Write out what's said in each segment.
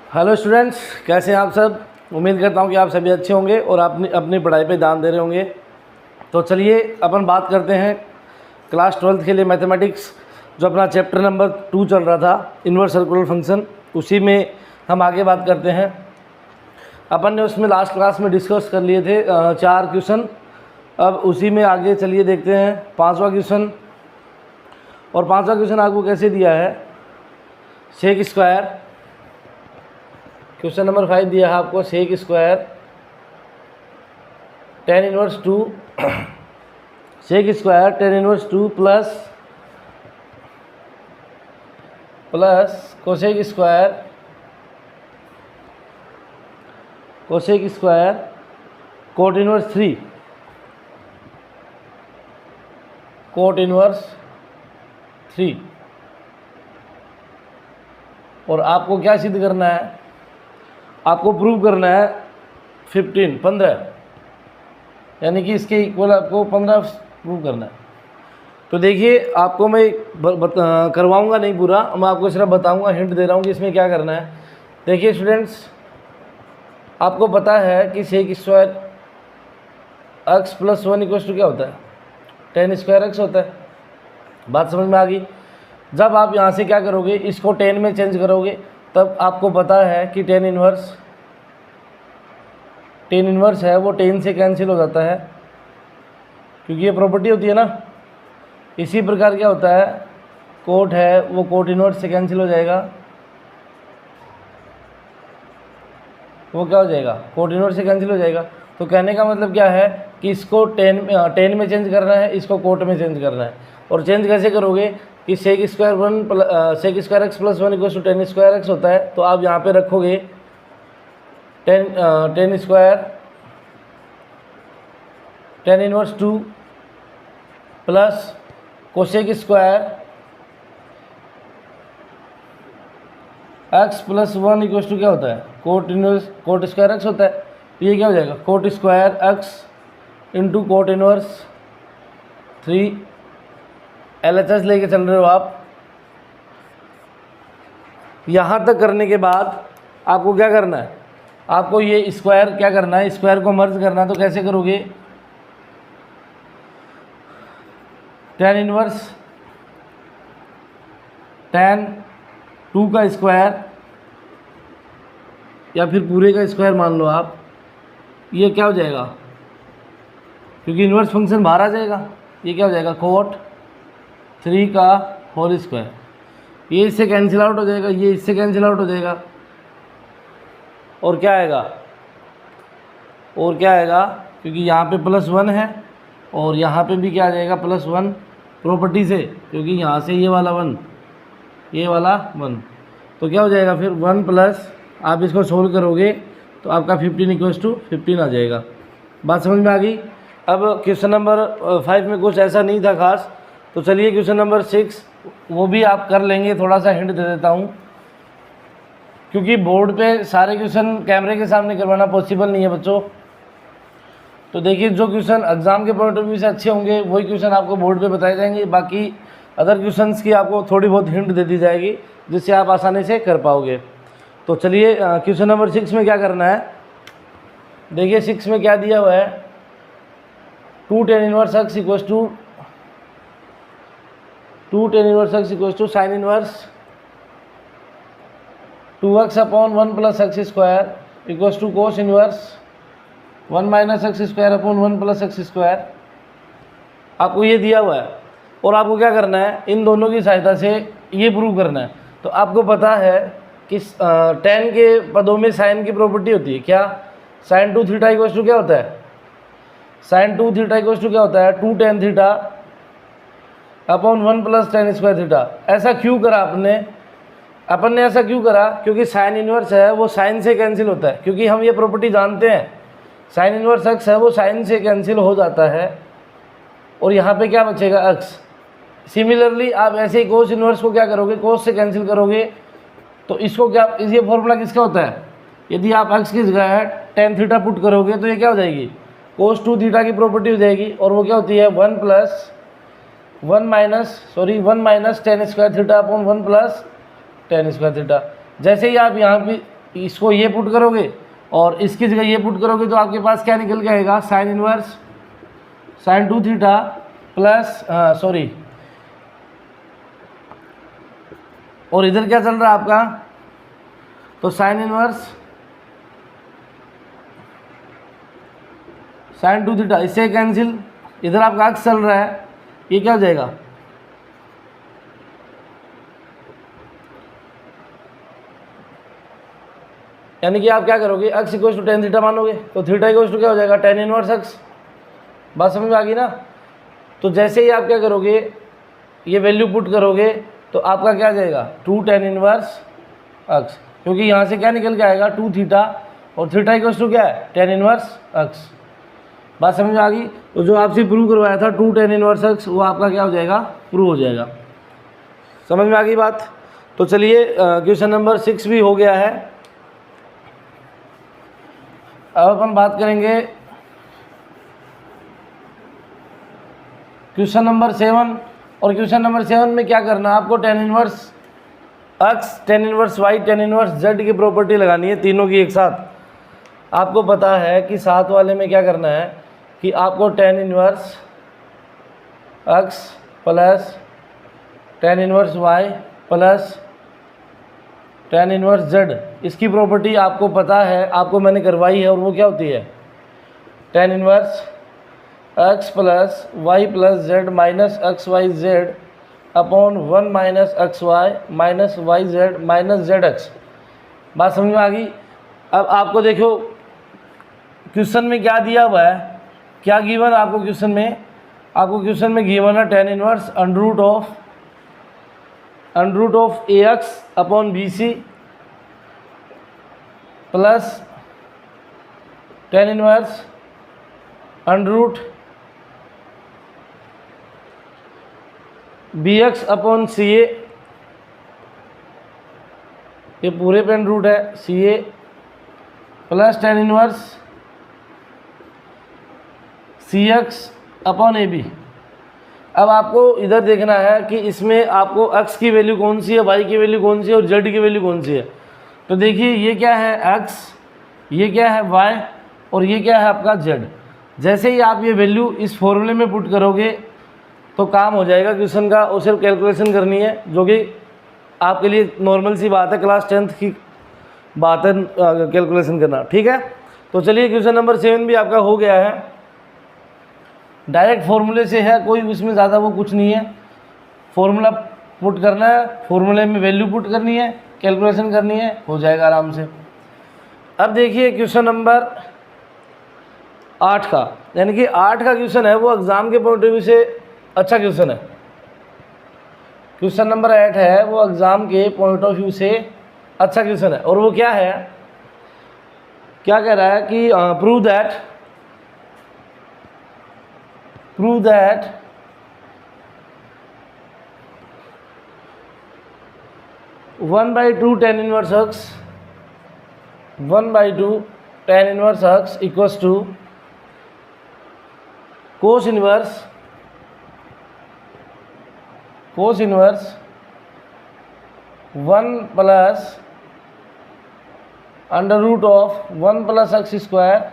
Hello students, कैसे हैं आप सब। उम्मीद करता हूं कि आप सभी अच्छे होंगे और आप अपनी पढ़ाई पे ध्यान दे रहे होंगे। तो चलिए अपन बात करते हैं क्लास 12th के लिए मैथमेटिक्स, जो अपना चैप्टर नंबर 2 चल रहा था, इन्वर्स सर्कुलर फंक्शन, उसी में हम आगे बात करते हैं। अपन ने उसमें लास्ट क्लास में डिस्कस कर लिए थे 4 क्वेश्चन। अब उसी में आगे चलिए देखते हैं 5वां क्वेश्चन। और 5वां क्वेश्चन आपको कैसे दिया है, सेक स्क्वायर। क्वेश्चन नंबर 5 दिया है आपको, sec square tan inverse 2 sec square tan inverse 2 plus cosec square cot inverse 3 cot inverse 3। और आपको क्या सिद्ध करना है, आपको प्रूव करना है 15, यानी कि इसके इक्वल आपको 15 प्रूव करना है। तो देखिए, आपको मैं करवाऊंगा नहीं पूरा, मैं आपको सिर्फ बताऊंगा, हिंट दे रहा हूँ कि इसमें क्या करना है। देखिए स्टूडेंट्स, आपको पता है कि sec square x plus 1 equal to क्या होता है, tan स्क्वायर x होता है। बात समझ में आ गई। जब आप यहाँ से क्या करोगे, इसको tan में चेंज करोगे, तब आपको पता है कि tan इनवर्स है वो tan से कैंसिल हो जाता है, क्योंकि ये प्रॉपर्टी होती है ना। इसी प्रकार क्या होता है, कोट है वो कोट इनवर्स से कैंसिल हो जाएगा, वो क्या हो जाएगा, कोट इनवर्स से कैंसिल हो जाएगा। तो कहने का मतलब क्या है कि इसको tan में चेंज करना है, इसको कोट में चेंज करना है। और चेंज कैसे करोगे कि sec square x plus 1 equal to tan square x होता है। तो आप यहाँ पे रखोगे tan square tan inverse 2 plus cosec square x plus 1 equal to क्या होता है, कोट स्क्वायर x होता है। ये क्या हो जाएगा, coat square x into coat inverse 3। LHS लेके चल रहे हो आप। यहाँ तक करने के बाद आपको क्या करना है, आपको ये स्क्वायर क्या करना है, स्क्वायर को मर्ज करना है। तो कैसे करोगे, tan इनवर्स tan 2 का स्क्वायर या फिर पूरे का स्क्वायर मान लो आप, ये क्या हो जाएगा, क्योंकि इनवर्स फंक्शन बाहर आ जाएगा, ये क्या हो जाएगा, कोट 3 का होल स्क्वायर। ये इससे कैंसिल आउट हो जाएगा, ये इससे कैंसिल आउट हो जाएगा। और क्या आएगा, क्योंकि यहाँ पे +1 है और यहाँ पे भी क्या आ जाएगा, +1 प्रॉपर्टी से, क्योंकि यहाँ से ये वाला 1 ये वाला 1। तो क्या हो जाएगा फिर 1 प्लस, आप इसको सोल्व करोगे तो आपका 15 इक्वल टू 15 आ जाएगा। बात समझ में आ गई। अब क्वेश्चन नंबर 5 में कुछ ऐसा नहीं था खास, तो चलिए क्वेश्चन नंबर 6 वो भी आप कर लेंगे। थोड़ा सा हिंट दे देता हूँ, क्योंकि बोर्ड पे सारे क्वेश्चन कैमरे के सामने करवाना पॉसिबल नहीं है बच्चों। तो देखिए, जो क्वेश्चन एग्जाम के पॉइंट ऑफ व्यू से अच्छे होंगे वही क्वेश्चन आपको बोर्ड पे बताए जाएंगे, बाकी अदर क्वेश्चंस की आपको थोड़ी बहुत हिंट दे दी जाएगी, जिससे आप आसानी से कर पाओगे। तो चलिए क्वेश्चन नंबर 6 में क्या करना है। देखिए 6 में क्या दिया हुआ है, 2 tan inverse x equal to sine inverse 2x upon 1 plus x square equal to cos inverse 1 minus x square upon 1 plus x square. आपको ये दिया हुआ है और आपको क्या करना है, इन दोनों की सहायता से ये प्रूव करना है। तो आपको पता है कि tan के पदों में साइन की प्रॉपर्टी होती है क्या, साइन 2 थीटा इक्वल टू क्या होता है, साइन 2 थीटा इक्वल टू क्या होता है, 2 tan theta upon 1 plus tan square theta. ऐसा क्यों करा अपन ने ऐसा क्यों करा, क्योंकि साइन इनवर्स है वो साइन से कैंसिल होता है, क्योंकि हम ये प्रॉपर्टी जानते हैं, साइन इनवर्स x है वो साइन से कैंसिल हो जाता है और यहाँ पे क्या बचेगा, x। सिमिलरली आप ऐसे ही कोस इनवर्स को क्या करोगे, कोस से कैंसिल करोगे। तो इसको क्या, ये फॉर्मूला किसका होता है, यदि आप x की जगह tan थीटा पुट करोगे तो ये क्या हो जाएगी, कोस 2 थीटा की प्रॉपर्टी हो जाएगी। और वो क्या होती है, 1 minus tan square theta upon 1 plus tan square theta. जैसे ही आप यहाँ भी इसको ये पुट करोगे और इसकी जगह ये पुट करोगे तो आपके पास क्या निकल के आएगा, sine inverse sine 2 theta plus और इधर क्या चल रहा है आपका, तो साइन इनवर्स साइन 2 थीटा, इससे कैंसिल, इधर आपका अक्स चल रहा है, ये क्या हो जाएगा, यानी कि आप क्या करोगे, अक्स इक्वल टू टेन थीटा मानोगे तो थीटा इक्वल टू क्या हो जाएगा, टेन इनवर्स अक्स। बात समझ में आ गई ना। तो जैसे ही आप क्या करोगे, ये वैल्यू पुट करोगे तो आपका क्या आ जाएगा, 2 टेन इनवर्स अक्स, क्योंकि यहाँ से क्या निकल के आएगा 2 थीटा और थीटा इक्वल टू क्या है, टेन इनवर्स अक्स। बात समझ में आ गई। तो जो आपसे प्रूव करवाया था 2 टेन इनवर्स अक्स, वो आपका क्या हो जाएगा, प्रूव हो जाएगा। समझ में आ गई बात। तो चलिए क्वेश्चन नंबर 6 भी हो गया है। अब अपन बात करेंगे क्वेश्चन नंबर 7। और क्वेश्चन नंबर 7 में क्या करना है आपको, tan inverse x, tan inverse y, tan inverse z की प्रॉपर्टी लगानी है, तीनों की एक साथ। आपको पता है कि साथ वाले में क्या करना है कि आपको tan inverse x plus tan inverse y plus tan inverse z, इसकी प्रॉपर्टी आपको पता है, आपको मैंने करवाई है, और वो क्या होती है, tan inverse x plus y plus z minus x y z upon 1 minus x y minus y z minus z x. बात समझ में आ गई। अब आपको देखो क्वेश्चन में क्या दिया हुआ है, क्या गिवन आपको क्वेश्चन में, आपको क्वेश्चन में गिवन है tan inverse under root of a x upon b c plus tan inverse under root b x upon c a, ये पूरे पे अंडर रूट है c a plus tan inverse c x upon a b. अब आपको इधर देखना है कि इसमें आपको x की वैल्यू कौन सी है, y की वैल्यू कौन सी है और z की वैल्यू कौन सी है। तो देखिए ये क्या है x, ये क्या है y और ये क्या है आपका z। जैसे ही आप ये वैल्यू इस फॉर्मूले में पुट करोगे तो काम हो जाएगा क्वेश्चन का, और सिर्फ कैलकुलेशन करनी है, जो कि आपके लिए नॉर्मल सी बात है, क्लास 10th की बात है कैलकुलेशन करना। ठीक है, तो चलिए क्वेश्चन नंबर 7 भी आपका हो गया है, डायरेक्ट फॉर्मूले से है, कोई उसमें ज़्यादा वो कुछ नहीं है, फॉर्मूला पुट करना है, फॉर्मूले में वैल्यू पुट करनी है, कैलकुलेशन करनी है, हो जाएगा आराम से। अब देखिए क्वेश्चन नंबर 8 का, यानी कि 8 का क्वेश्चन है वो एग्ज़ाम के पॉइंट ऑफ व्यू से अच्छा क्वेश्चन है। क्वेश्चन नंबर 8 है वो एग्ज़ाम के पॉइंट ऑफ व्यू से अच्छा क्वेश्चन है, और वो क्या है, क्या कह रहा है कि prove that 1/2 tan inverse x 1/2 tan inverse x equals to cos inverse 1 plus under root of 1 plus x square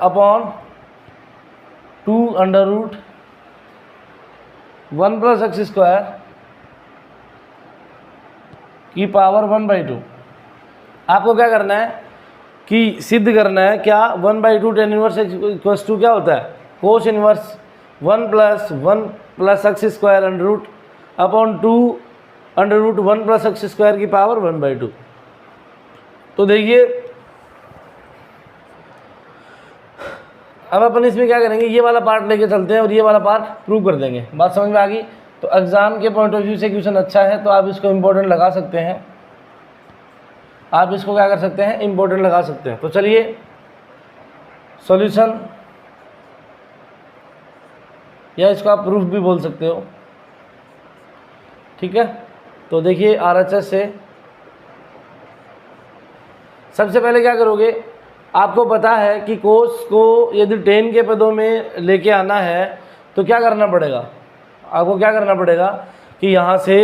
upon 2 under root 1 plus x square की पावर 1/2। आपको क्या करना है कि सिद्ध करना है क्या, 1/2 tan इनवर्स इक्वल्स टू क्या होता है, cos inverse 1 plus x square under root upon 2 under root 1 plus x square की पावर 1/2। तो देखिए अब अपन इसमें क्या करेंगे, ये वाला पार्ट लेके चलते हैं और ये वाला पार्ट प्रूव कर देंगे। बात समझ में आ गई। तो एग्ज़ाम के पॉइंट ऑफ व्यू से क्वेश्चन अच्छा है तो आप इसको इम्पोर्टेंट लगा सकते हैं, आप इसको क्या कर सकते हैं, इम्पोर्टेंट लगा सकते हैं। तो चलिए सॉल्यूशन, या इसको आप प्रूफ भी बोल सकते हो। ठीक है, तो देखिए RHS से सबसे पहले क्या करोगे, आपको पता है कि कोस को यदि 10 के पदों में लेके आना है तो क्या करना पड़ेगा, आपको क्या करना पड़ेगा कि यहाँ से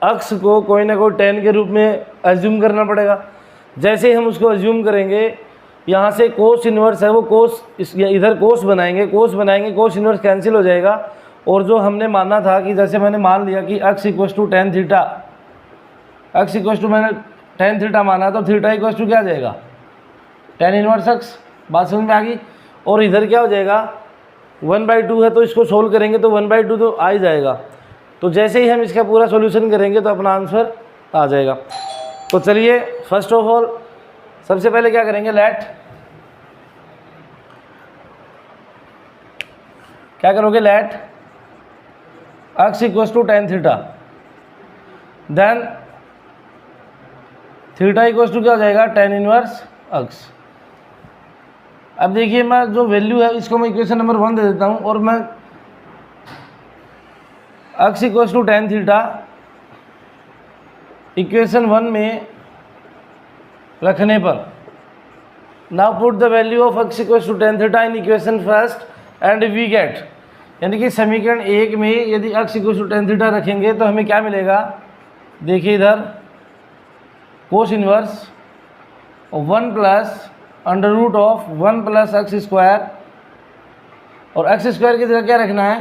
अक्स को कोई ना कोई टेन के रूप में एज्यूम करना पड़ेगा। जैसे ही हम उसको एज्यूम करेंगे, यहाँ से कोस इन्वर्स है वो कोस, इधर कोस बनाएंगे, कोस इन्वर्स कैंसिल हो जाएगा। और जो हमने माना था कि जैसे मैंने मान लिया कि x equals to tan theta, x equals to मैंने टेन थीटा माना, तो थीटा इक्वस टू क्या आ जाएगा, टेन इनवर्स x। बात समझ में आ गई। और इधर क्या हो जाएगा, 1/2 है, तो इसको सोल्व करेंगे तो 1/2 तो आ ही जाएगा। तो जैसे ही हम इसका पूरा सॉल्यूशन करेंगे तो अपना आंसर आ जाएगा। तो चलिए फर्स्ट ऑफ ऑल सबसे पहले क्या करेंगे, क्या करोगे, let x equals to tan theta, then theta equals to क्या हो जाएगा, टेन इनवर्स x। अब देखिए मैं जो वैल्यू है इसको मैं इक्वेशन नंबर 1 दे देता हूँ, और मैं x equals to tan theta equation 1 में रखने पर, now put the value of x equals to tan theta in equation first and we get, यानी कि समीकरण 1 में यदि x equals to tan theta रखेंगे तो हमें क्या मिलेगा, देखिए इधर cos inverse 1 plus under root of 1 plus x square, और एक्स स्क्वायर की जगह क्या रखना है,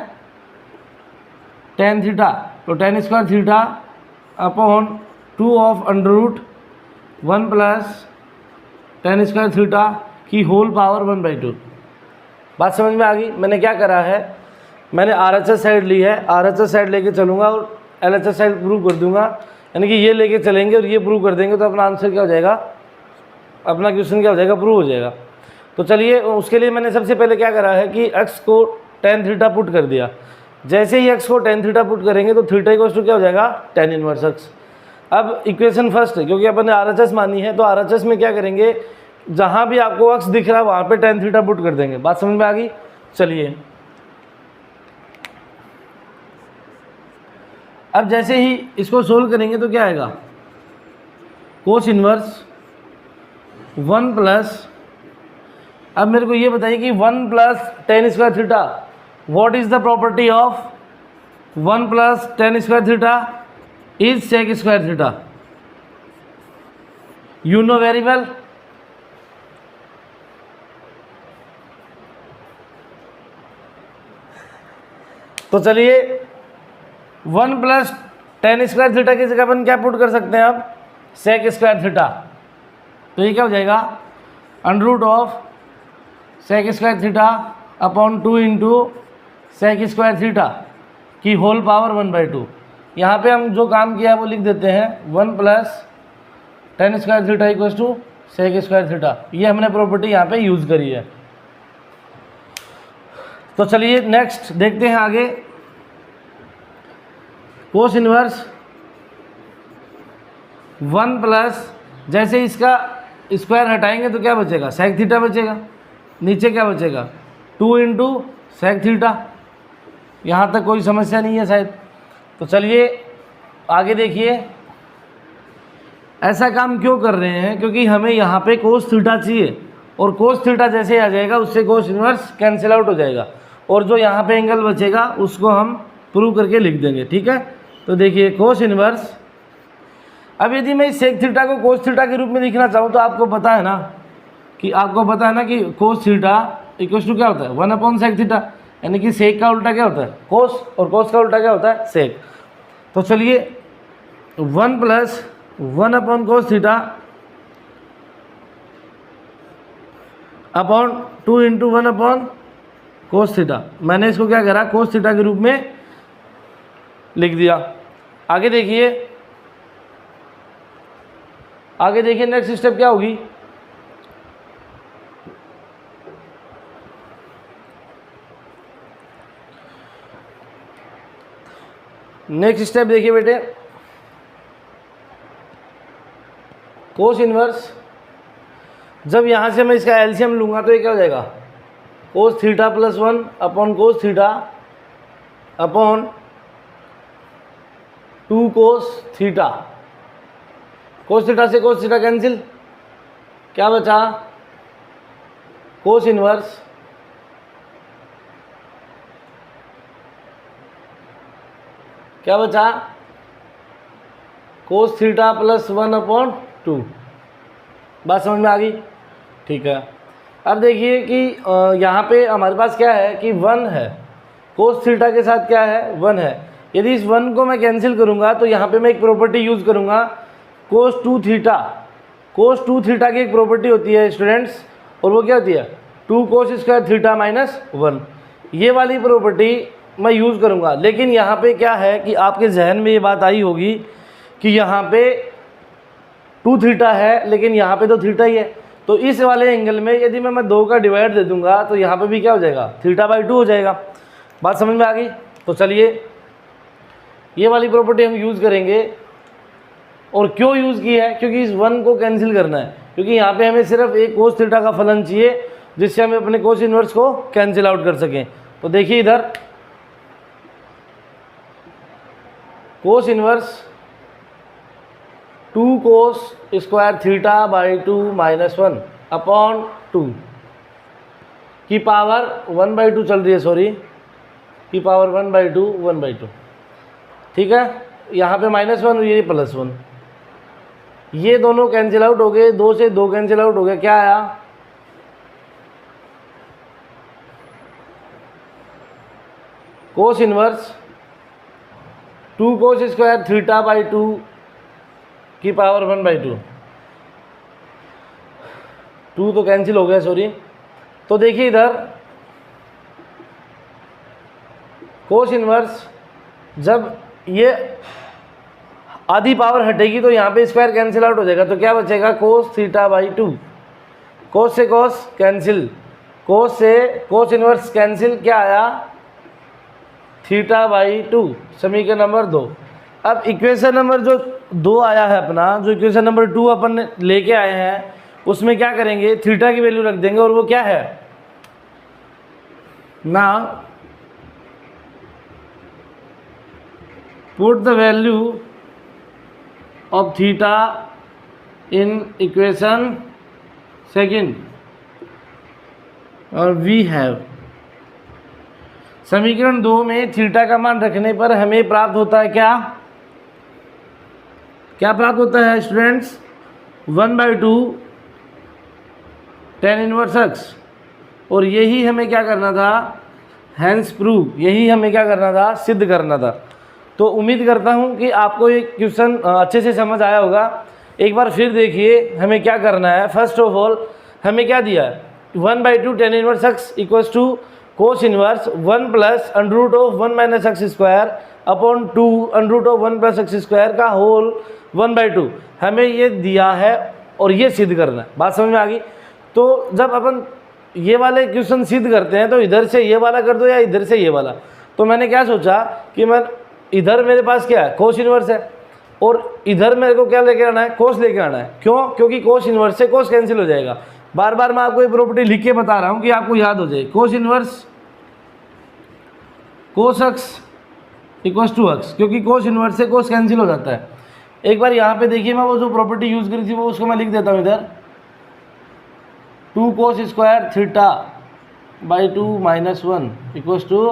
टेन थीटा, तो ten square theta upon 2 of under root 1 plus tan square theta की होल पावर 1/2। बात समझ में आ गई। मैंने क्या करा है, मैंने RHS साइड ली है, RHS साइड लेके चलूँगा और LHS साइड प्रूव कर दूंगा, यानी कि ये लेके चलेंगे और ये प्रूव कर देंगे तो अपना आंसर क्या हो जाएगा, अपना क्वेश्चन क्या हो जाएगा, प्रूव हो जाएगा। तो चलिए उसके लिए मैंने सबसे पहले क्या करा है कि x को टेन थीटा पुट कर दिया। जैसे ही x को टेन थीटा पुट करेंगे तो थीटा इक्वल्स टू क्या हो जाएगा, टेन इनवर्स x। अब इक्वेशन फर्स्ट है, क्योंकि अपन ने RHS मानी है, तो RHS में क्या करेंगे, जहाँ भी आपको x दिख रहा है वहाँ पे टेन थीटा पुट कर देंगे। बात समझ में आ गई। चलिए अब जैसे ही इसको सोल्व करेंगे तो क्या आएगा, कोस इनवर्स 1 प्लस, अब मेरे को ये बताइए कि 1 plus tan square theta, what is the property of 1 plus tan square theta is sec square theta, you know very well. तो चलिए 1 प्लस टेन स्क्वायर थीटा की जगह अपन क्या पुट कर सकते हैं, अब सेक स्क्वायर थीटा, तो ये क्या हो जाएगा, under root of sec square theta upon 2 into sec square theta की होल पावर 1/2। यहाँ पे हम जो काम किया है वो लिख देते हैं, 1 plus tan square theta equals to sec square theta, ये हमने प्रॉपर्टी यहाँ पे यूज़ करी है। तो चलिए नेक्स्ट देखते हैं आगे, कोस इनवर्स 1 प्लस, जैसे इसका स्क्वायर हटाएंगे तो क्या बचेगा, सेक थीटा बचेगा, नीचे क्या बचेगा, 2 इंटू सेक थीटा। यहाँ तक कोई समस्या नहीं है शायद। तो चलिए आगे देखिए, ऐसा काम क्यों कर रहे हैं, क्योंकि हमें यहाँ पे कोस थीटा चाहिए, और कोस थीटा जैसे आ जाएगा उससे कोस इनवर्स कैंसिल आउट हो जाएगा, और जो यहाँ पे एंगल बचेगा उसको हम प्रूव करके लिख देंगे। ठीक है, तो देखिए कोस इनवर्स, अब यदि मैं इस सेक थीटा को कोस थीटा के रूप में लिखना चाहूँ तो आपको पता है ना कि कोस थीटा इक्वल्स टू क्या होता है, 1 अपॉन सेक थीटा, यानी कि सेक का उल्टा क्या होता है, कोस, और कोस का उल्टा क्या होता है, सेक। तो चलिए 1 plus 1 upon cos theta upon 2 into 1 upon cos theta, मैंने इसको क्या करा, कोस थीटा के रूप में लिख दिया। आगे देखिए नेक्स्ट स्टेप क्या होगी, नेक्स्ट स्टेप देखिए बेटे, कोस इनवर्स, जब यहाँ से मैं इसका एलसीएम लूँगा तो ये क्या हो जाएगा, cos theta plus 1 upon cos theta upon 2 cos theta, cos theta से कोस थीटा कैंसिल, क्या बचा, कोस इनवर्स क्या बचा, कोस थीटा प्लस 1/2। बात समझ में आ गई? ठीक है। अब देखिए कि यहाँ पे हमारे पास क्या है कि 1 है, कोस थीटा के साथ क्या है 1 है। यदि इस 1 को मैं कैंसिल करूँगा तो यहाँ पे मैं एक प्रॉपर्टी यूज़ करूँगा कोस 2 थीटा। कोस 2 थीटा की एक प्रॉपर्टी होती है स्टूडेंट्स, और वो क्या होती है 2 कोस स्क्वायर थीटा माइनस 1। ये वाली प्रॉपर्टी मैं यूज़ करूँगा। लेकिन यहाँ पे क्या है कि आपके जहन में ये बात आई होगी कि यहाँ पे 2 थीटा है लेकिन यहाँ पे तो थीटा ही है, तो इस वाले एंगल में यदि मैं 2 का डिवाइड दे दूंगा तो यहाँ पे भी क्या हो जाएगा θ/2 हो जाएगा। बात समझ में आ गई? तो चलिए ये वाली प्रॉपर्टी हम यूज़ करेंगे। और क्यों यूज़ की है? क्योंकि इस 1 को कैंसिल करना है, क्योंकि यहाँ पे हमें सिर्फ एक कोस थीटा का फलन चाहिए जिससे हमें अपने कोस इनवर्स को कैंसिल आउट कर सकें। तो देखिए इधर cos inverse 2 cos square θ/2 minus 1/2 की पावर 1/2 चल रही है, सॉरी की पावर 1/2 ठीक है। यहाँ पे -1 और ये +1, ये दोनों कैंसिल आउट हो गए, 2 से 2 कैंसिल आउट हो गया। क्या आया? कोस इनवर्स 2 कोस स्क्वायर θ/2 की पावर 1/2, 2 तो कैंसिल हो गया, सॉरी। तो देखिए इधर कोस इनवर्स जब ये आधी पावर हटेगी तो यहाँ पे स्क्वायर कैंसिल आउट हो जाएगा, तो क्या बचेगा कोस θ/2। कोस से कोस कैंसिल, कोस से कोस इनवर्स कैंसिल, क्या आया θ/2। समीकरण नंबर 2। अब इक्वेशन नंबर जो 2 आया है अपना, जो इक्वेशन नंबर 2 अपन लेके आए हैं उसमें क्या करेंगे, थीटा की वैल्यू रख देंगे, और वो क्या है ना, put the value of theta in equation second, और वी हैव, समीकरण 2 में थीटा का मान रखने पर हमें प्राप्त होता है क्या प्राप्त होता है स्टूडेंट्स? 1/2 tan inverse x। और यही हमें क्या करना था, हैंस प्रूव, यही हमें क्या करना था, सिद्ध करना था। तो उम्मीद करता हूँ कि आपको ये क्वेश्चन अच्छे से समझ आया होगा। एक बार फिर देखिए हमें क्या करना है। फर्स्ट ऑफ ऑल हमें क्या दिया है, 1/2 tan inverse x equals to cos inverse 1 plus √(1 - x²/2 √(1 + x² का होल 1/2 हमें ये दिया है और ये सिद्ध करना है। बात समझ में आ गई? तो जब अपन ये वाले क्वेश्चन सिद्ध करते हैं तो इधर से ये वाला कर दो या इधर से ये वाला। तो मैंने क्या सोचा कि मैं इधर मेरे पास क्या है, कोस इनवर्स है, और इधर मेरे को क्या लेके आना है, कोस लेके आना है। क्यों? क्योंकि कोस इनवर्स से कोस कैंसिल हो जाएगा। बार बार मैं आपको ये प्रॉपर्टी लिख के बता रहा हूँ कि आपको याद हो जाए। Cos inverse cos x equals to x, क्योंकि कोस इनवर्स से कोस कैंसिल हो जाता है। एक बार यहाँ पे देखिए, मैं वो जो प्रॉपर्टी यूज़ करी थी वो उसको मैं लिख देता हूँ इधर, 2 cos square θ/2 minus 1 equals to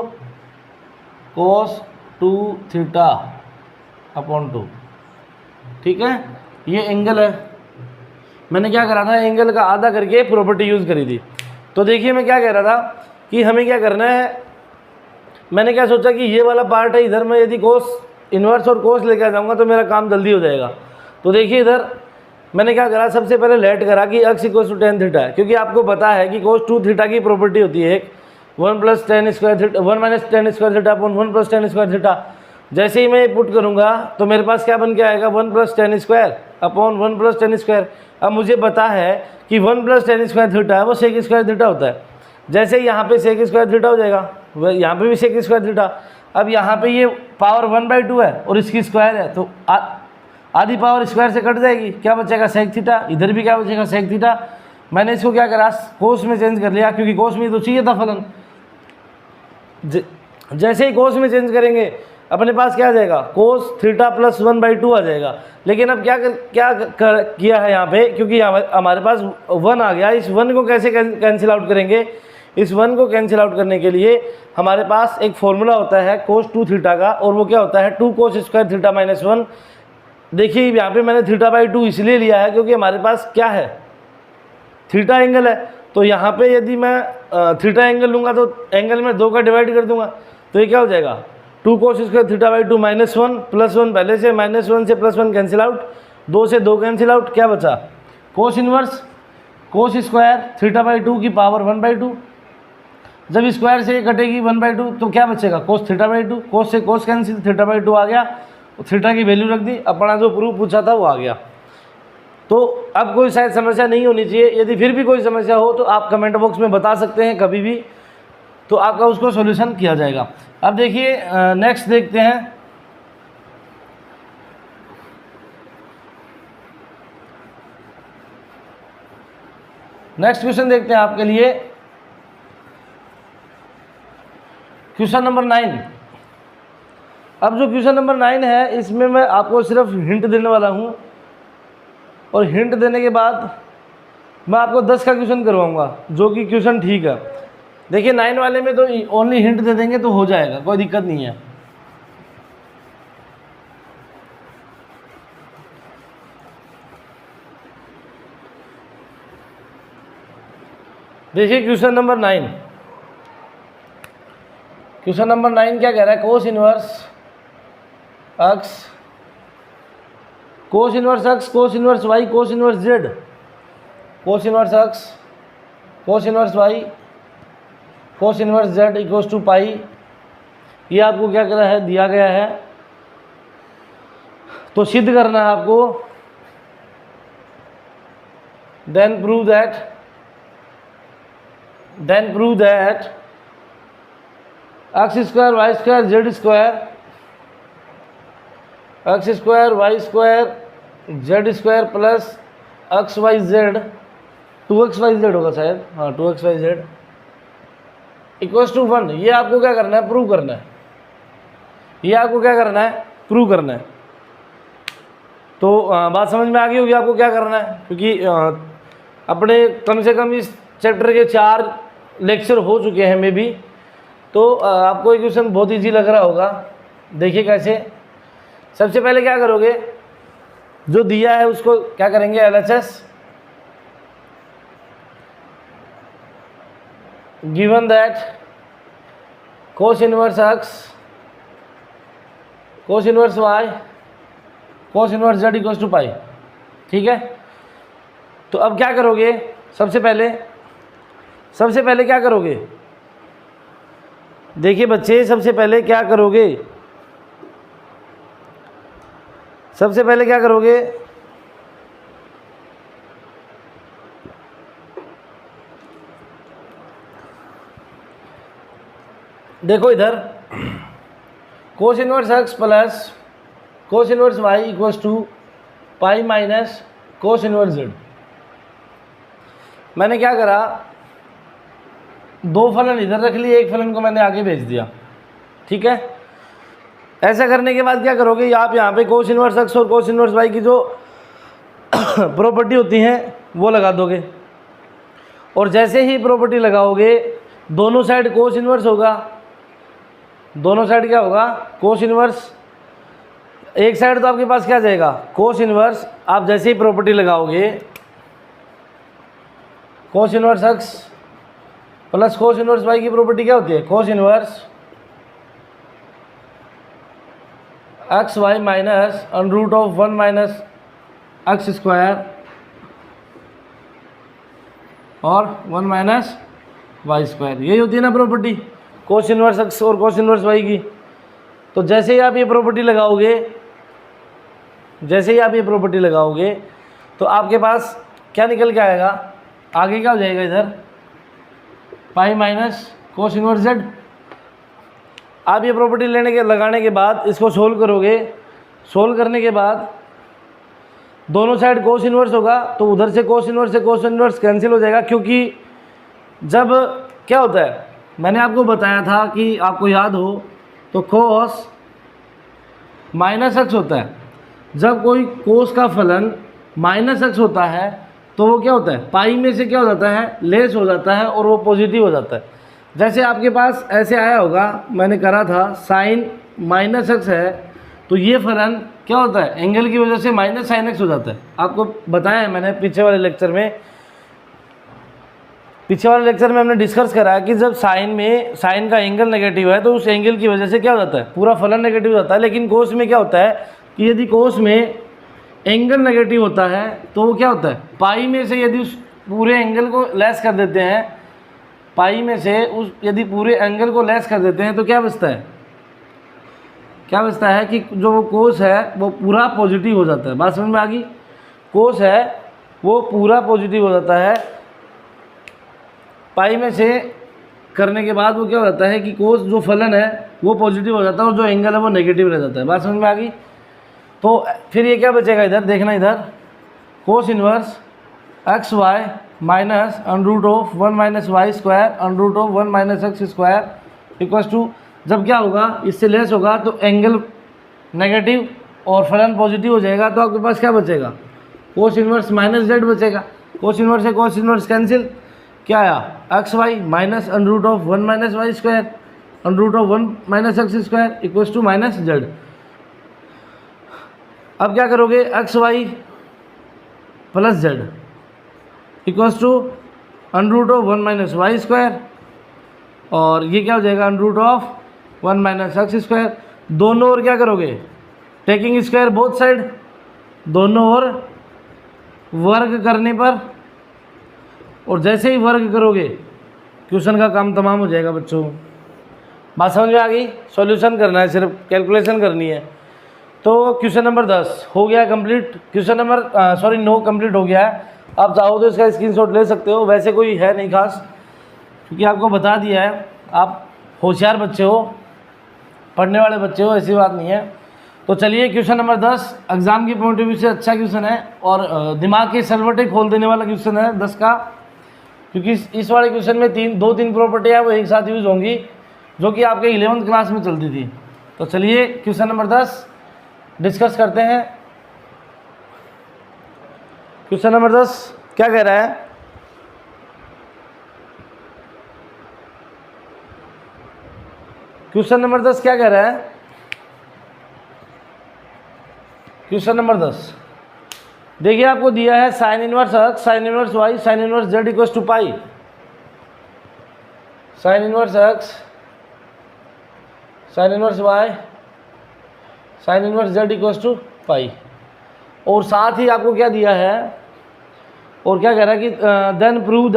cos 2 θ/2। ठीक है, ये एंगल है। मैंने क्या करा था, एंगल का आधा करके प्रॉपर्टी यूज़ करी थी। तो देखिए मैं क्या कह रहा था कि हमें क्या करना है, मैंने क्या सोचा कि ये वाला पार्ट है, इधर मैं यदि कोस इन्वर्स और कोस लेकर आ जाऊँगा तो मेरा काम जल्दी हो जाएगा। तो देखिए इधर मैंने क्या करा, सबसे पहले लेट करा कि x equal to tan theta है, क्योंकि आपको पता है कि कोस 2 थीटा की प्रॉपर्टी होती है एक 1 + tan square θ 1 - tan square θ upon 1 + tan square theta. जैसे ही मैं पुट करूँगा तो मेरे पास क्या बन के आएगा, 1 + tan square upon 1 + tan square. अब मुझे पता है कि 1 + tan स्क्वायर थीटा है वो सेक स्क्वायर थीटा होता है। जैसे ही यहाँ पे सेक स्क्वायर थीटा हो जाएगा, यहाँ पे भी सेक स्क्वायर थीटा। अब यहाँ पे ये पावर 1/2 है और इसकी स्क्वायर है, तो आधी पावर स्क्वायर से कट जाएगी, क्या बचेगा सेक थीटा। इधर भी क्या बचेगा, सेक थीटा। मैंने इसको क्या करा, कोस में चेंज कर लिया, क्योंकि कोस में तो चाहिए था फलन। जैसे ही कोस में चेंज करेंगे अपने पास क्या आ जाएगा, कोस थीटा प्लस 1/2 आ जाएगा। लेकिन अब किया है यहाँ पे, क्योंकि हमारे पास 1 आ गया, इस 1 को कैसे कैंसिल आउट करेंगे। इस 1 को कैंसिल आउट करने के लिए हमारे पास एक फॉर्मूला होता है कोस 2 थीटा का, और वो क्या होता है 2 कोस स्क्वायर थीटा माइनस 1 देखिए यहाँ पे मैंने θ/2 इसलिए लिया है क्योंकि हमारे पास क्या है, थीटा एंगल है। तो यहाँ पे यदि मैं थीटा एंगल लूँगा तो एंगल में 2 का डिवाइड कर दूंगा, तो ये क्या हो जाएगा 2 cos स्क्वायर θ/2 -1 +1 पहले से, -1 से +1 कैंसिल आउट, 2 से 2 कैंसिल आउट, क्या बचा कोस इनवर्स कोस स्क्वायर θ/2 की पावर 1/2। जब स्क्वायर से ये कटेगी 1/2 तो क्या बचेगा कोस θ/2, कोस से कोस कैंसिल, θ/2 आ गया, थीटा की वैल्यू रख दी, अपना जो प्रूफ पूछा था वो आ गया। तो अब कोई शायद समस्या नहीं होनी चाहिए। यदि फिर भी कोई समस्या हो तो आप कमेंट बॉक्स में बता सकते हैं कभी भी, तो आपका उसको सॉल्यूशन किया जाएगा। अब देखिए नेक्स्ट देखते हैं। नेक्स्ट क्वेश्चन देखते हैं आपके लिए, क्वेश्चन नंबर 9। अब जो क्वेश्चन नंबर 9 है इसमें मैं आपको सिर्फ हिंट देने वाला हूँ, और हिंट देने के बाद मैं आपको 10 का क्वेश्चन करवाऊंगा जो कि क्वेश्चन ठीक है। देखिए 9 वाले में तो ओनली हिंट दे देंगे तो हो जाएगा, कोई दिक्कत नहीं है। देखिए क्वेश्चन नंबर 9, क्वेश्चन नंबर 9 क्या कह रहा है, cos inverse x, cos inverse x, cos inverse y, cos inverse z, cos inverse x, cos inverse y, cos inverse z equals to pi. ये आपको क्या करा है, दिया गया है, तो सिद्ध करना है आपको। Then prove that x square y square z square, x square y square z square plus x y z, 2xyz होगा शायद, हाँ 2xyz इक्वल्स टू 1। ये आपको क्या करना है, प्रूव करना है। ये आपको क्या करना है, प्रूव करना है। तो बात समझ में आ गई होगी आपको क्या करना है, क्योंकि अपने कम से कम इस चैप्टर के 4 लेक्चर हो चुके हैं मे भी, तो आपको ये क्वेश्चन बहुत ईजी लग रहा होगा। देखिए कैसे, सबसे पहले क्या करोगे, जो दिया है उसको क्या करेंगे, LHS, given that cos inverse x, cos inverse y, cos inverse z equals to pi. ठीक है, तो अब क्या करोगे, सबसे पहले क्या करोगे, देखिए बच्चे सबसे पहले क्या करोगे, सबसे पहले क्या करोगे, देखो इधर cos inverse x plus cos inverse y equals to pi minus cos inverse z. मैंने क्या करा, 2 फलन इधर रख लिए, 1 फलन को मैंने आगे भेज दिया। ठीक है, ऐसा करने के बाद क्या करोगे, आप यहाँ पे कोस इनवर्स एक्स और कोस इनवर्स वाई की जो प्रॉपर्टी होती हैं वो लगा दोगे, और जैसे ही प्रॉपर्टी लगाओगे दोनों साइड कोस इनवर्स होगा, दोनों साइड क्या होगा, कोस इनवर्स। एक साइड तो आपके पास क्या जाएगा, कोस इनवर्स। आप जैसे ही प्रॉपर्टी लगाओगे cos inverse x plus cos inverse y की प्रॉपर्टी क्या होती है, cos inverse x y minus √1 minus x square और 1 माइनस वाई स्क्वायर। यही होती है ना प्रॉपर्टी कोस इनवर्स एक्स और कोस इनवर्स वाई की। तो जैसे ही आप ये प्रॉपर्टी लगाओगे, तो आपके पास क्या निकल के आएगा, आगे क्या हो जाएगा, इधर पाई माइनस कोस इनवर्स जेड। आप ये प्रॉपर्टी लगाने के बाद इसको सोल्व करोगे, सोल्व करने के बाद दोनों साइड कोस इनवर्स होगा, तो उधर से कोस इनवर्स कैंसिल हो जाएगा। क्योंकि जब क्या होता है, मैंने आपको बताया था कि आपको याद हो तो कोस माइनस एक्स होता है। जब कोई कोस का फलन माइनस एक्स होता है तो वो क्या होता है, पाई में से क्या हो जाता है, लेस हो जाता है और वो पॉजिटिव हो जाता है। जैसे आपके पास ऐसे आया होगा, मैंने करा था साइन माइनस एक्स है तो ये फलन क्या होता है, एंगल की वजह से माइनस साइन एक्स हो जाता है। आपको बताया है मैंने पीछे वाले लेक्चर में हमने डिस्कस करा कि जब साइन का एंगल नेगेटिव है तो उस एंगल की वजह से क्या हो जाता है, पूरा फलन नेगेटिव हो जाता है। लेकिन कोस में क्या होता है कि यदि कोस में एंगल नेगेटिव होता है तो वो क्या होता है, पाई में से यदि उस पूरे एंगल को लेस कर देते हैं, पाई में से यदि पूरे एंगल को लेस कर देते हैं तो क्या बचता है कि जो वो कोस है वो पूरा पॉजिटिव हो जाता है। बात समझ में आ गई? कोस है वो पूरा पॉजिटिव हो जाता है, पाई में से करने के बाद वो क्या हो जाता है कि कोस जो फलन है वो पॉजिटिव हो जाता है और जो एंगल है वो नेगेटिव रह जाता है। बात समझ में आ गई? तो फिर ये क्या बचेगा, इधर देखना, इधर cos inverse x y minus under root of 1 minus y square under root of 1 minus x square equals to, जब क्या होगा इससे लेस होगा तो एंगल नेगेटिव और फलन पॉजिटिव हो जाएगा, तो आपके पास क्या बचेगा, कोस इनवर्स माइनस जेड बचेगा। कोस इनवर्स से कोस इनवर्स कैंसिल, क्या आया x y minus under root of 1 minus y square under root of 1 minus x square equals to minus z. अब क्या करोगे, x y plus z equals to under root of 1 minus y square, और ये क्या हो जाएगा under root of 1 minus x square. दोनों ओर क्या करोगे, टेकिंग स्क्वायर बोथ साइड, दोनों ओर वर्ग करने पर, और जैसे ही वर्ग करोगे क्वेश्चन का काम तमाम हो जाएगा बच्चों। बात समझ में आ गई? सॉल्यूशन करना है, सिर्फ कैलकुलेशन करनी है। तो क्वेश्चन नंबर 10 हो गया कंप्लीट, क्वेश्चन नंबर 9 कंप्लीट हो गया है। आप चाहो तो इसका स्क्रीनशॉट ले सकते हो, वैसे कोई है नहीं खास, क्योंकि आपको बता दिया है, आप होशियार बच्चे हो, पढ़ने वाले बच्चे हो, ऐसी बात नहीं है। तो चलिए क्वेश्चन नंबर 10 एग्जाम की पॉइंट ऑफ व्यू से अच्छा क्वेश्चन है और दिमाग के सलवटे खोल देने वाला क्वेश्चन है 10 का, क्योंकि इस वाले क्वेश्चन में दो तीन प्रॉपर्टी है वो एक साथ यूज होंगी, जो कि आपके 11th क्लास में चलती थी। तो चलिए क्वेश्चन नंबर 10 डिस्कस करते हैं। क्वेश्चन नंबर 10 क्या कह रहा है, क्वेश्चन नंबर 10 क्या कह रहा है, क्वेश्चन नंबर 10 देखिए, आपको दिया है sine inverse x, sine inverse y, sine inverse z equals to pi. Sine inverse x, sine inverse y, sine inverse z equals to pi, और साथ ही आपको क्या दिया है, और क्या कह रहा है कि then prove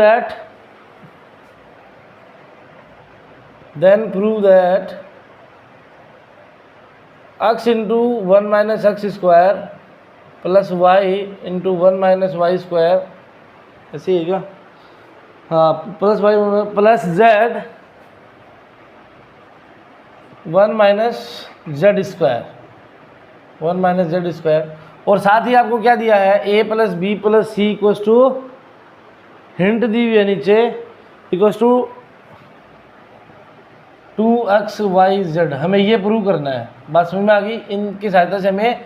that x into 1 minus x square plus y into 1 minus y square, ऐसे ही क्या, हाँ, plus y plus z 1 minus z square, 1 minus z square, और साथ ही आपको क्या दिया है, a plus b plus c equals to, hint दी हुई है नीचे, इक्वल्स टू 2xyz। हमें ये प्रूव करना है, बात समझ में आ गई? इनकी सहायता से हमें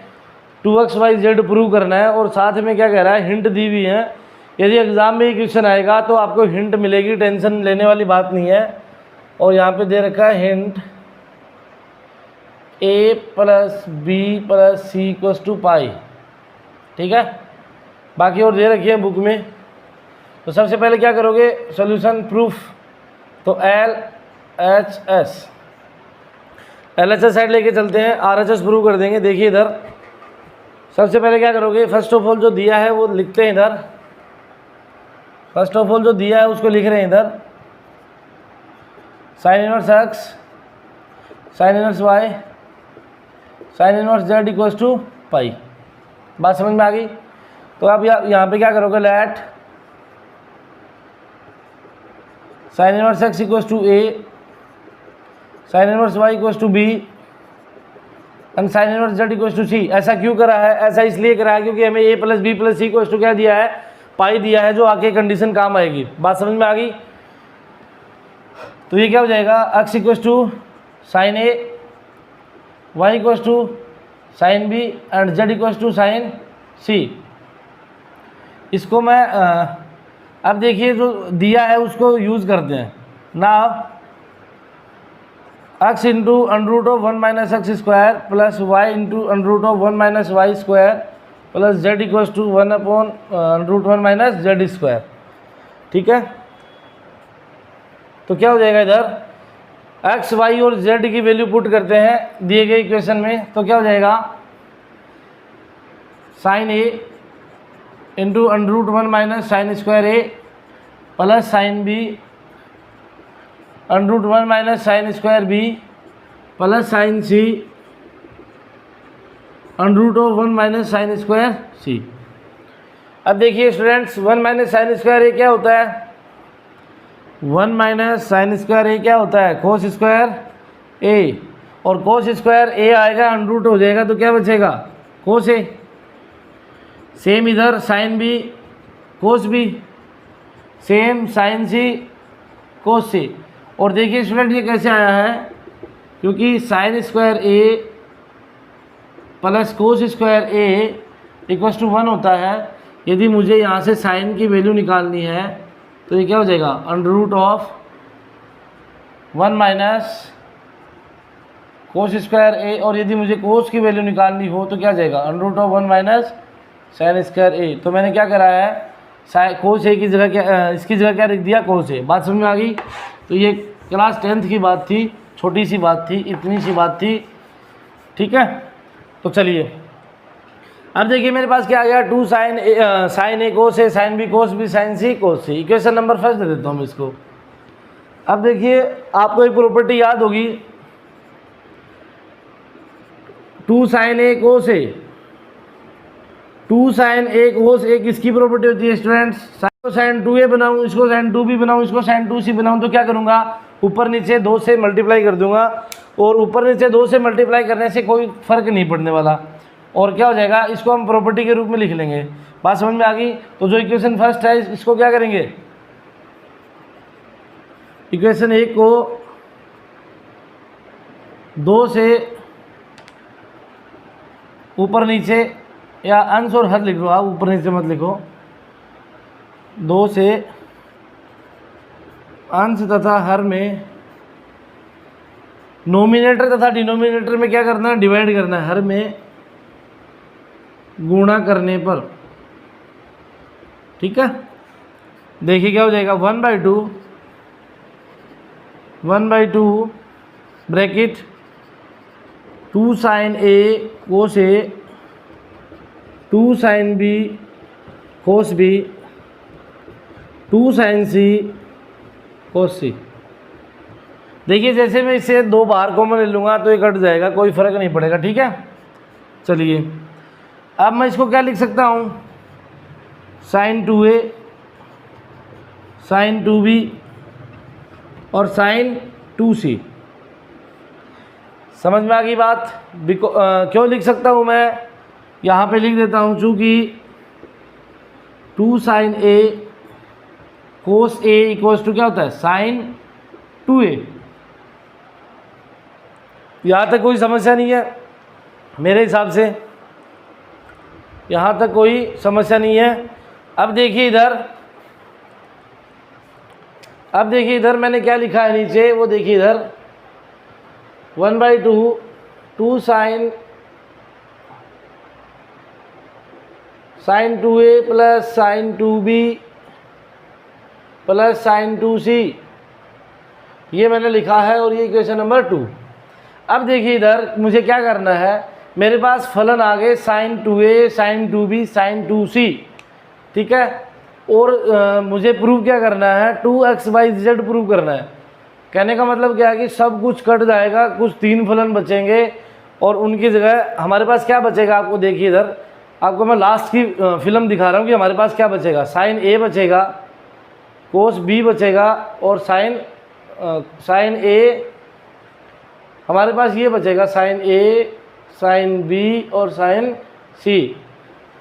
2xyz प्रूव करना है, और साथ में क्या कह रहा है, हिंट दी हुई है। यदि एग्ज़ाम में ये क्वेश्चन आएगा तो आपको हिंट मिलेगी, टेंशन लेने वाली बात नहीं है। और यहाँ पे दे रखा है hint a plus b plus c equals to pi, ठीक है। बाकी और दे रखी है बुक में। तो सबसे पहले क्या करोगे, सॉल्यूशन प्रूफ, तो LHS साइड लेके चलते हैं, RHS प्रूव कर देंगे। देखिए इधर सबसे पहले क्या करोगे, फर्स्ट ऑफ ऑल जो दिया है वो लिखते हैं इधर, फर्स्ट ऑफ ऑल जो दिया है उसको लिख रहे हैं इधर, sine inverse x, sine inverse y, sine inverse z equals to pi. बात समझ में आ गई? तो आप यहाँ पे क्या करोगे, let sine inverse x equals to a, sine inverse y equals to b and sine inverse z equals to c. ऐसा क्यों करा है, ऐसा इसलिए करा है क्योंकि हमें a plus b plus c equals to क्या दिया है, पाई दिया है, जो आगे कंडीशन काम आएगी। बात समझ में आ गई? तो ये क्या हो जाएगा, x equals to sine a, y equals to sine b and z equals to sine c. इसको मैं अब देखिए जो दिया है उसको यूज़ करते हैं ना। x into under root of 1 minus x square plus y into under root of 1 minus y square plus z equals to 1 upon under root 1 minus z square. ठीक है, तो क्या हो जाएगा इधर x, y और z की वैल्यू पुट करते हैं दिए गए इक्वेशन में, तो क्या हो जाएगा sine a into under root 1 minus sine square a plus sine b under root 1 minus sine square b plus sine c under root of 1 minus sine square c। अब देखिए students 1 minus sine square a क्या होता है, 1 minus sine square ए क्या होता है कोस square a, और कोस square ए आएगा अंडर रूट हो जाएगा तो क्या बचेगा कोस ए। सेम इधर sine b cos b, same sine c cos c. और देखिए स्टूडेंट ये कैसे आया है, क्योंकि sine square a plus cos square a equals to 1 होता है। यदि मुझे यहाँ से साइन की वैल्यू निकालनी है तो ये क्या हो जाएगा under root of 1 minus cos square a, और यदि मुझे कोस की वैल्यू निकालनी हो तो क्या जाएगा under root of 1 minus sine square a. तो मैंने क्या करा है कोस ए की जगह क्या इसकी जगह क्या लिख दिया कोस ए। बात समझ में आ गई। तो ये क्लास 10th की बात थी, छोटी सी बात थी, इतनी सी बात थी। ठीक है, तो चलिए अब देखिए मेरे पास क्या आ गया 2 sine a cos a sine b cos b sine c cos c. Equation number first दे देता हूँ इसको। अब देखिए आपको एक प्रॉपर्टी याद होगी 2 sine a cos a, 2 sine a cos ए किसकी प्रॉपर्टी होती है स्टूडेंट्स, साइन 2a बनाऊँ, इसको साइन 2b बनाऊँ, इसको साइन 2c बनाऊँ, तो क्या करूँगा ऊपर नीचे 2 से मल्टीप्लाई कर दूंगा, और ऊपर नीचे 2 से मल्टीप्लाई करने से कोई फर्क नहीं पड़ने वाला, और क्या हो जाएगा इसको हम प्रॉपर्टी के रूप में लिख लेंगे। बात समझ में आ गई। तो जो इक्वेशन फर्स्ट है इसको क्या करेंगे, इक्वेशन 1 को 2 से ऊपर नीचे या अंश और हद लिख लो आप, ऊपर नीचे मत लिखो, 2 से अंश तथा हर में नोमिनेटर तथा डिनोमिनेटर में क्या करना है डिवाइड करना है, हर में गुणा करने पर। ठीक है, देखिए क्या हो जाएगा 1/2 bracket 2 sine a cos a 2 sine b cos b 2 sine c cos c. देखिए जैसे मैं इसे 2 बाहर कॉमन ले लूँगा तो ये कट जाएगा, कोई फर्क नहीं पड़ेगा। ठीक है, चलिए अब मैं इसको क्या लिख सकता हूँ साइन 2a साइन 2b और साइन 2c। समझ में आ गई बात। क्यों लिख सकता हूँ मैं, यहाँ पे लिख देता हूँ चूँकि 2 sine a cos a equals to क्या होता है साइन 2a। यहाँ तक कोई समस्या नहीं है मेरे हिसाब से, यहाँ तक कोई समस्या नहीं है। अब देखिए इधर मैंने क्या लिखा है नीचे, वो देखिए इधर 1/2 2 sine 2a plus sine 2b plus sine 2c, ये मैंने लिखा है, और ये इक्वेशन नंबर 2। अब देखिए इधर मुझे क्या करना है, मेरे पास फलन आ गए sign 2a sign 2b sign 2c। ठीक है, और मुझे प्रूव क्या करना है 2x/z प्रूव करना है। कहने का मतलब क्या है कि सब कुछ कट जाएगा, कुछ 3 फलन बचेंगे और उनकी जगह हमारे पास क्या बचेगा। आपको देखिए इधर आपको मैं लास्ट की फिल्म दिखा रहा हूँ कि हमारे पास क्या बचेगा, साइन a बचेगा, कोस b बचेगा, और साइन a हमारे पास ये बचेगा साइन a साइन b और साइन c।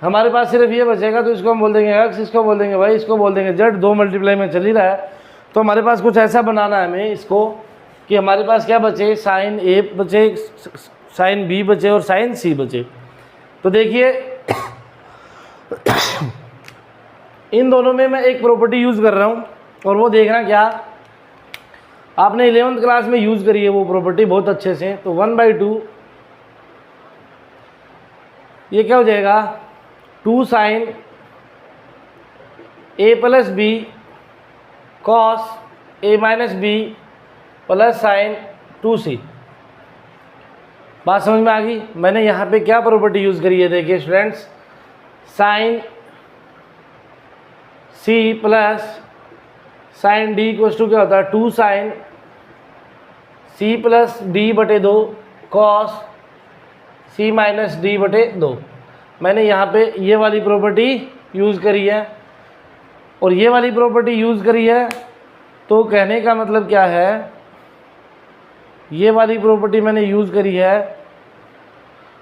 हमारे पास सिर्फ ये बचेगा, तो इसको हम बोल देंगे x, इसको बोल देंगे y, इसको बोल देंगे z। 2 मल्टीप्लाई में चल ही रहा है, तो हमारे पास कुछ ऐसा बनाना है हमें इसको कि हमारे पास क्या बचे साइन a बचे, साइन b बचे और साइन c बचे। तो देखिए इन दोनों में मैं एक प्रॉपर्टी यूज़ कर रहा हूँ, और वो देखना क्या, आपने 11th क्लास में यूज़ करी है वो प्रॉपर्टी बहुत अच्छे से। तो 1/2 ये क्या हो जाएगा 2 sin a plus b cos a minus b plus sin 2c। बात समझ में आ गई। मैंने यहाँ पे क्या प्रॉपर्टी यूज़ करी है देखिए students, sin c plus sin d equal to क्या होता है 2 sin c प्लस डी बटे 2 कॉस c माइनस डी बटे 2। मैंने यहाँ पे ये वाली प्रॉपर्टी यूज़ करी है और ये वाली प्रॉपर्टी यूज़ करी है। तो कहने का मतलब क्या है, ये वाली प्रॉपर्टी मैंने यूज़ करी है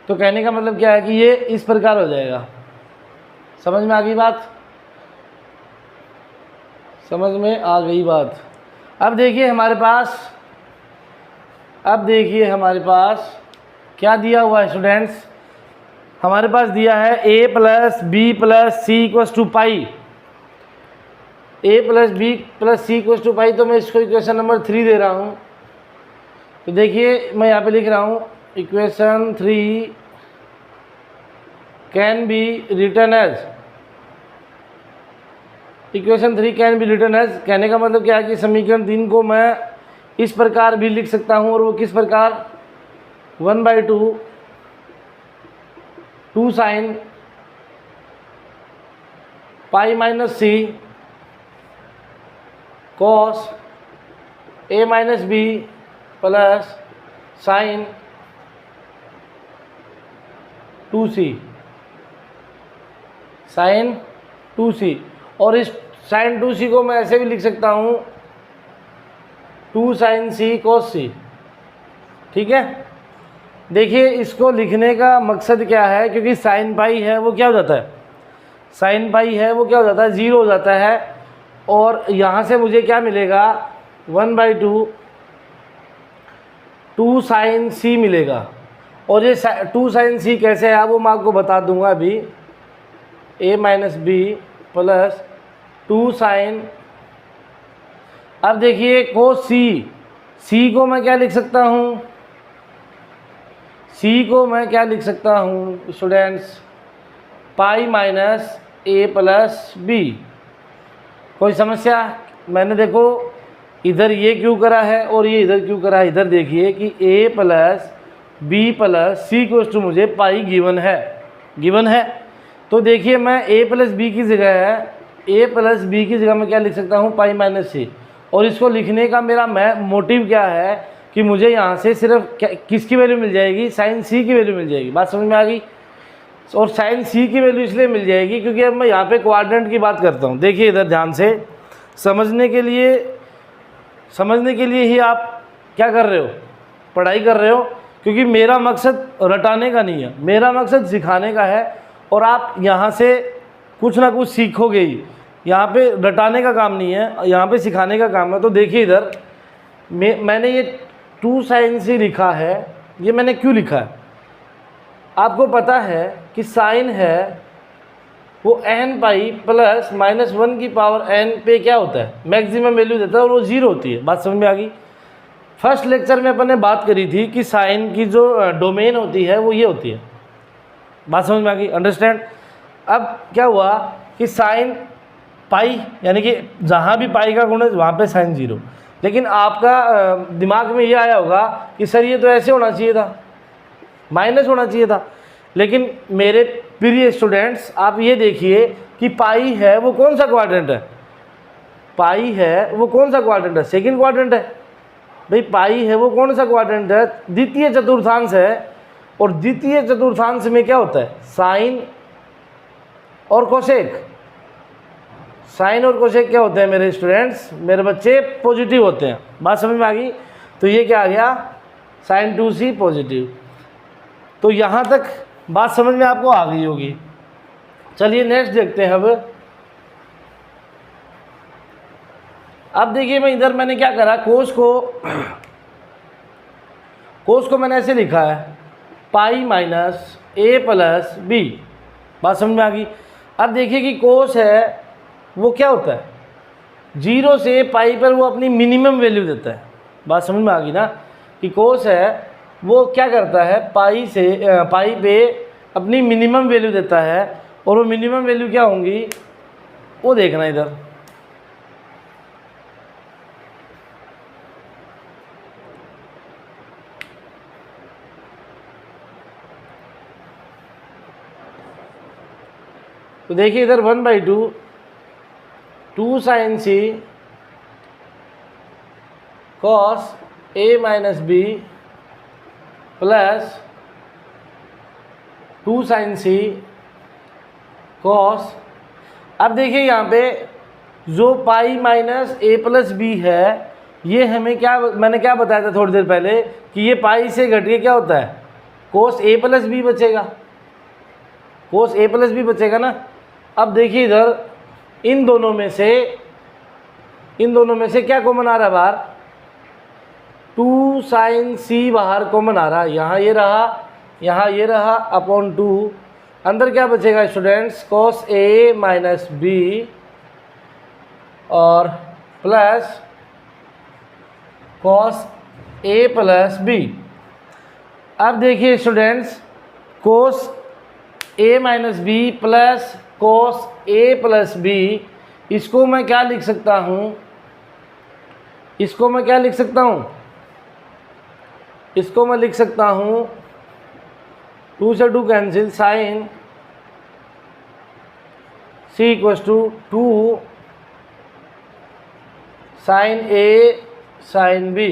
तो कहने का मतलब क्या है कि ये इस प्रकार हो जाएगा। समझ में आ गई बात, समझ में आ गई बात। अब देखिए हमारे पास क्या दिया हुआ है स्टूडेंट्स, हमारे पास दिया है a plus b plus c equals to pi, a plus b plus c equals to pi. तो मैं इसको इक्वेशन नंबर 3 दे रहा हूँ। तो देखिए मैं यहाँ पे लिख रहा हूँ equation 3 can be written as, equation 3 can be written as कहने का मतलब क्या है कि समीकरण 3 को मैं इस प्रकार भी लिख सकता हूँ। और वो किस प्रकार 1/2 2 sin pi minus c cos a minus b plus sin 2c sin 2c। और इस sin 2c को मैं ऐसे भी लिख सकता हूँ 2 sin c cos c। ठीक है, देखिए इसको लिखने का मकसद क्या है, क्योंकि साइन पाई है वो क्या हो जाता है, साइन पाई है वो क्या हो जाता है 0 हो जाता है। और यहाँ से मुझे क्या मिलेगा 1/2 2 sin c मिलेगा। और ये 2 sin c कैसे है वो मैं आपको बता दूंगा अभी, a minus b plus 2 sin। अब देखिए cos c को मैं क्या लिख सकता हूँ, c को मैं क्या लिख सकता हूँ students pi minus a plus b. कोई समस्या? मैंने देखो इधर ये क्यों करा है और ये इधर क्यों करा है। इधर देखिए कि a plus b plus c equals to मुझे पाई गिवन है। तो देखिए मैं a प्लस बी की जगह मैं क्या लिख सकता हूँ पाई माइनस सी। और इसको लिखने का मेरा मोटिव क्या है कि मुझे यहाँ से सिर्फ किसकी वैल्यू मिल जाएगी, साइन सी की वैल्यू मिल जाएगी। बात समझ में आ गई। और साइन सी की वैल्यू इसलिए मिल जाएगी क्योंकि अब मैं यहाँ पे क्वाड्रेंट की बात करता हूँ। देखिए इधर ध्यान से समझने के लिए ही आप क्या कर रहे हो, पढ़ाई कर रहे हो। क्योंकि मेरा मकसद रटाने का नहीं है, मेरा मकसद सिखाने का है। और आप यहाँ से कुछ ना कुछ सीखोगे ही, यहाँ पे रटाने का काम नहीं है, यहाँ पे सिखाने का काम है। तो देखिए इधर मैंने ये 2 sin c लिखा है। ये मैंने क्यों लिखा है, आपको पता है कि साइन है वो n पाई प्लस -1 की पावर n पे क्या होता है मैक्सिमम वैल्यू देता है और वो 0 होती है। बात समझ में आ गई। फर्स्ट लेक्चर में अपन ने बात करी थी कि साइन की जो डोमेन होती है वो ये होती है। बात समझ में आ गई, अंडरस्टैंड। अब क्या हुआ कि साइन पाई यानी कि जहाँ भी पाई का गुण है वहाँ पे साइन 0। लेकिन आपका दिमाग में ये आया होगा कि सर ये तो ऐसे होना चाहिए था, माइनस होना चाहिए था। लेकिन मेरे प्रिय स्टूडेंट्स आप ये देखिए कि पाई है वो कौन सा क्वाड्रेंट है, पाई है वो कौन सा क्वाड्रेंट है, सेकंड क्वाड्रेंट है। भाई पाई है वो कौन सा क्वाड्रेंट है, द्वितीय चतुर्थांश है। और द्वितीय चतुर्थांश में क्या होता है साइन और कोसेक। साइन और कोसेक क्या होते हैं मेरे स्टूडेंट्स, मेरे बच्चे पॉजिटिव होते हैं। बात समझ में आ गई। तो ये क्या आ गया sin 2c पॉजिटिव। तो यहाँ तक बात समझ में आपको आ गई होगी। चलिए नेक्स्ट देखते हैं। अब देखिए मैं इधर मैंने क्या करा, कोस को मैंने ऐसे लिखा है pi minus a plus b. बात समझ में आ गई। अब देखिए कि कोस है वो क्या होता है 0 से पाई पर वो अपनी मिनिमम वैल्यू देता है। बात समझ में आ गई ना कि कोस है वो क्या करता है, पाई पे अपनी मिनिमम वैल्यू देता है, और वो मिनिमम वैल्यू क्या होंगी वो देखना इधर। तो देखिए इधर 1/2 2 sin c cos a minus b plus 2 sin c cos। अब देखिए यहाँ पे जो pi minus a plus b है, ये हमें क्या, मैंने क्या बताया था थोड़ी देर पहले कि ये पाई से घट के क्या होता है, कोस ए प्लस बी बचेगा, कोस ए प्लस बी बचेगा ना। अब देखिए इधर इन दोनों में से क्या कॉमन आ रहा है बाहर, 2 sin c बाहर कॉमन आ रहा है, यहाँ ये रहा, यहाँ ये रहा, अपॉन 2 अंदर क्या बचेगा students, cos a minus b और plus cos a plus b. अब देखिए students cos a minus b plus cos a plus b, इसको मैं क्या लिख सकता हूँ, इसको मैं क्या लिख सकता हूँ, इसको मैं लिख सकता हूँ 2 से 2 cancel, sine c equals to 2 sine a sine b।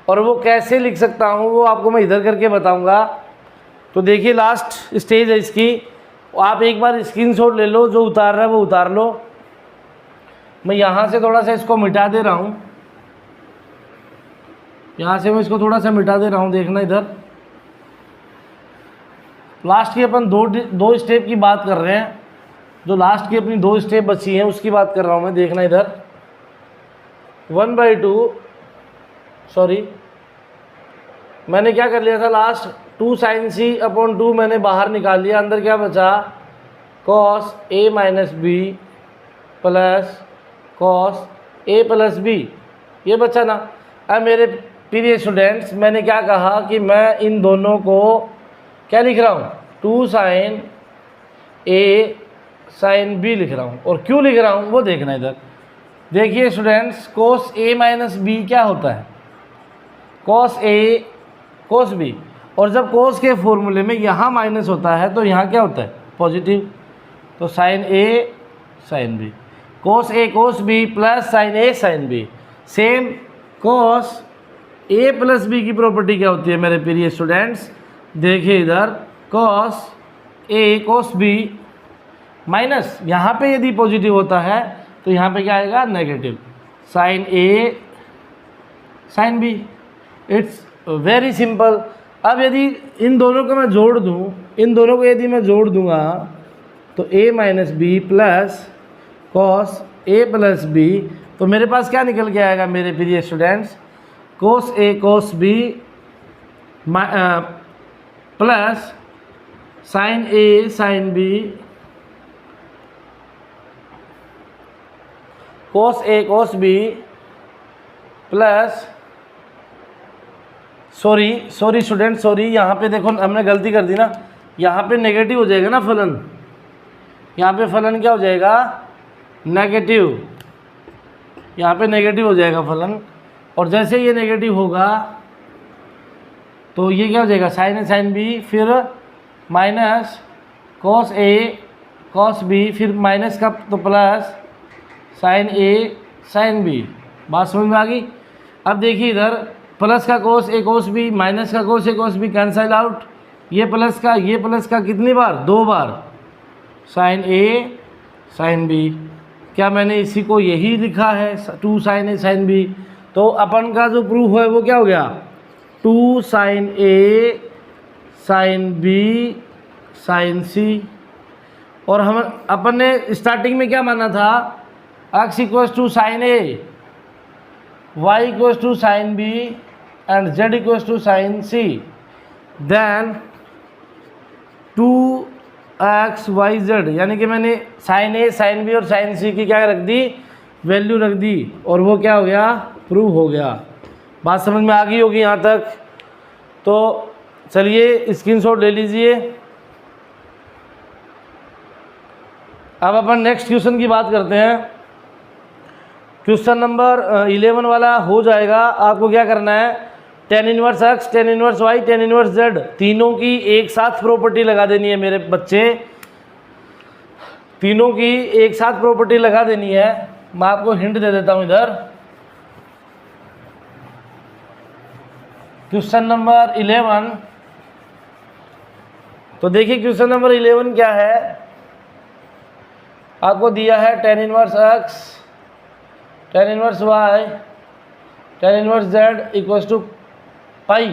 और वो कैसे लिख सकता हूँ वो आपको मैं इधर करके बताऊँगा। तो देखिए लास्ट स्टेज है इसकी, आप एक बार स्क्रीनशॉट ले लो, जो उतार रहा है वो उतार लो। मैं यहाँ से थोड़ा सा इसको मिटा दे रहा हूँ, यहाँ से मैं इसको थोड़ा सा मिटा दे रहा हूँ, देखना इधर। लास्ट की अपन दो स्टेप की बात कर रहे हैं, जो लास्ट की अपनी 2 स्टेप बची हैं उसकी बात कर रहा हूँ मैं, देखना इधर। 1/2 सॉरी मैंने क्या कर लिया था लास्ट, 2 sin c अपॉन 2 मैंने बाहर निकाल लिया, अंदर क्या बचा, cos a minus b plus cos a plus b, ये बचा ना। अब मेरे प्रिय स्टूडेंट्स, मैंने क्या कहा कि मैं इन दोनों को क्या लिख रहा हूँ, 2 sin a sin b लिख रहा हूँ, और क्यों लिख रहा हूँ वो देखना इधर। देखिए students cos a minus b क्या होता है, cos a cos b, और जब cos के फॉर्मूले में यहाँ माइनस होता है तो यहाँ क्या होता है, पॉजिटिव, तो sin a sin b, cos a cos b plus sin a sin b। Same cos a प्लस b की प्रॉपर्टी क्या होती है मेरे प्रिय स्टूडेंट्स, देखिए इधर cos a cos b minus, यहाँ पे यदि पॉजिटिव होता है तो यहाँ पे क्या आएगा, negative, sin a sin b। It's very simple. अब यदि इन दोनों को मैं जोड़ दूँ, इन दोनों को यदि मैं जोड़ दूँगा तो a minus b plus cos a प्लस b, तो मेरे पास क्या निकल के आएगा मेरे प्रिय students, cos a cos b plus sin a sin b, cos a cos b plus sorry student sorry, यहाँ पे देखो हमने गलती कर दी ना, यहाँ पे नेगेटिव हो जाएगा ना फलन, यहाँ पे फलन क्या हो जाएगा, नेगेटिव, यहाँ पे नेगेटिव हो जाएगा फलन। और जैसे ये नेगेटिव होगा तो ये क्या हो जाएगा, साइन ए साइन बी, फिर minus cos A cos B, फिर माइनस का तो plus sign a sine B. बात समझ में आ गई। अब देखिए इधर प्लस का कोस ए कोस बी, माइनस का कोस ए कोस बी कैंसिल आउट, ये प्लस का कितनी बार, 2 बार, साइन ए साइन बी। क्या मैंने इसी को यही लिखा है, 2 साइन ए साइन बी। तो अपन का जो प्रूफ है वो क्या हो गया, 2 sine a sine B sine सी। और हम अपन ने स्टार्टिंग में क्या माना था, x equals to sine a, y equals to sine b and z equals to sine c. Then 2x y z, यानी कि मैंने साइन ए साइन बी और साइन सी की क्या रख दी, वैल्यू रख दी, और वो क्या हो गया प्रूव हो गया। बात समझ में आ गई होगी यहाँ तक। तो चलिए स्क्रीनशॉट ले लीजिए। अब अपन नेक्स्ट क्वेश्चन की बात करते हैं। क्वेश्चन नंबर 11 वाला हो जाएगा। आपको क्या करना है, tan inverse x, tan inverse y, tan inverse z तीनों की एक साथ प्रॉपर्टी लगा देनी है मेरे बच्चे, तीनों की एक साथ प्रॉपर्टी लगा देनी है। मैं आपको हिंट दे देता हूं इधर। क्वेश्चन नंबर 11, तो देखिए क्वेश्चन नंबर 11 क्या है। आपको दिया है tan inverse x, tan inverse y, tan inverse z equals to pi,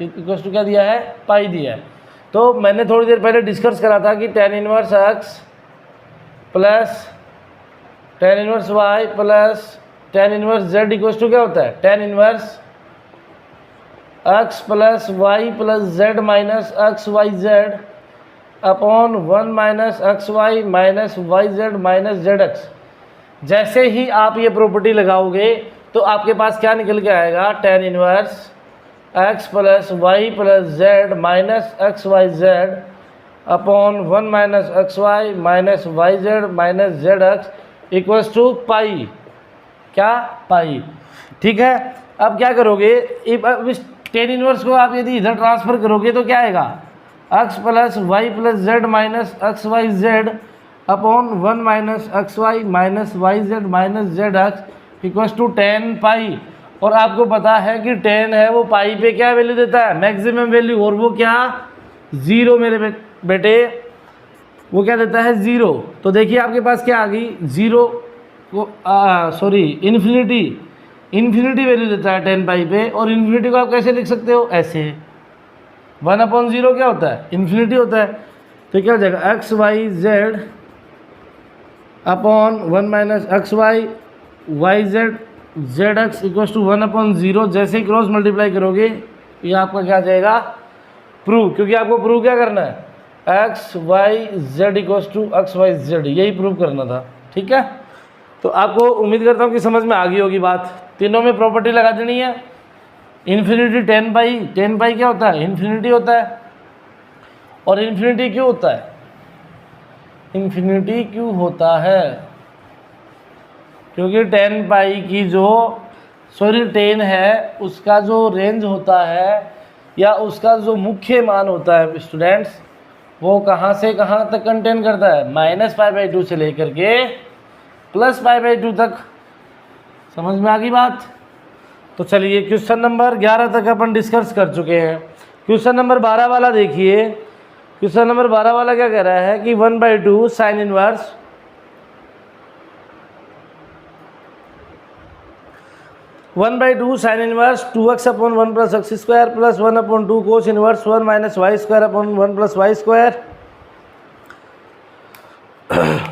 equals to क्या दिया है, पाई दिया है। तो मैंने थोड़ी देर पहले डिस्कस करा था कि tan inverse x plus tan inverse y plus tan inverse z equals to क्या होता है, tan inverse x plus y plus z minus x y z upon 1 minus x y minus y z minus z x. जैसे ही आप ये property लगाओगे तो आपके पास क्या निकल के आएगा, tan inverse x plus y plus z minus x y z upon 1 minus x y minus y z minus z x equals to pi, क्या, पाई। ठीक है। अब क्या करोगे, अब इस tan इनवर्स को आप यदि इधर ट्रांसफर करोगे तो क्या आएगा, x plus y plus z minus x y z upon 1 minus x y minus y z minus z x equals to tan pi. और आपको पता है कि tan है वो पाई पे क्या वैल्यू देता है, मैक्सिमम वैल्यू, और वो क्या, ज़ीरो मेरे बेटे, वो क्या देता है, ज़ीरो। तो देखिए आपके पास क्या आ गई, ज़ीरो को सॉरी इन्फिनिटी वैल्यू देता है tan पाई पे। और इन्फिनिटी को आप कैसे लिख सकते हो, ऐसे 1/0 क्या होता है, इन्फिनिटी होता है। तो क्या हो जाएगा, x y z upon 1 minus x y y z z x equals to 1/0। जैसे ही क्रॉस मल्टीप्लाई करोगे ये आपका क्या आ जाएगा, प्रूव, क्योंकि आपको प्रूव क्या करना है, x y z equals to x y z, यही प्रूव करना था। ठीक है। तो आपको उम्मीद करता हूँ कि समझ में आ गई होगी बात। तीनों में प्रॉपर्टी लगा देनी है। इन्फिनिटी tan पाई क्या होता है, इन्फिनिटी होता है। और इन्फिनिटी क्यों होता है, इन्फिनिटी क्यों होता है, क्योंकि tan पाई की जो tan है उसका जो रेंज होता है या उसका जो मुख्य मान होता है स्टूडेंट्स, वो कहाँ से कहाँ तक कंटेन करता है, -π/2 से लेकर के +π/2 तक। समझ में आ गई बात। तो चलिए क्वेश्चन नंबर 11 तक अपन डिस्कस कर चुके हैं। क्वेश्चन नंबर 12 वाला देखिए। क्वेश्चन नंबर 12 वाला क्या कह रहा है कि 1/2 sine inverse 1/2 sine inverse 2x upon 1 plus x square plus 1/2 cos inverse 1 minus y square upon 1 plus y square.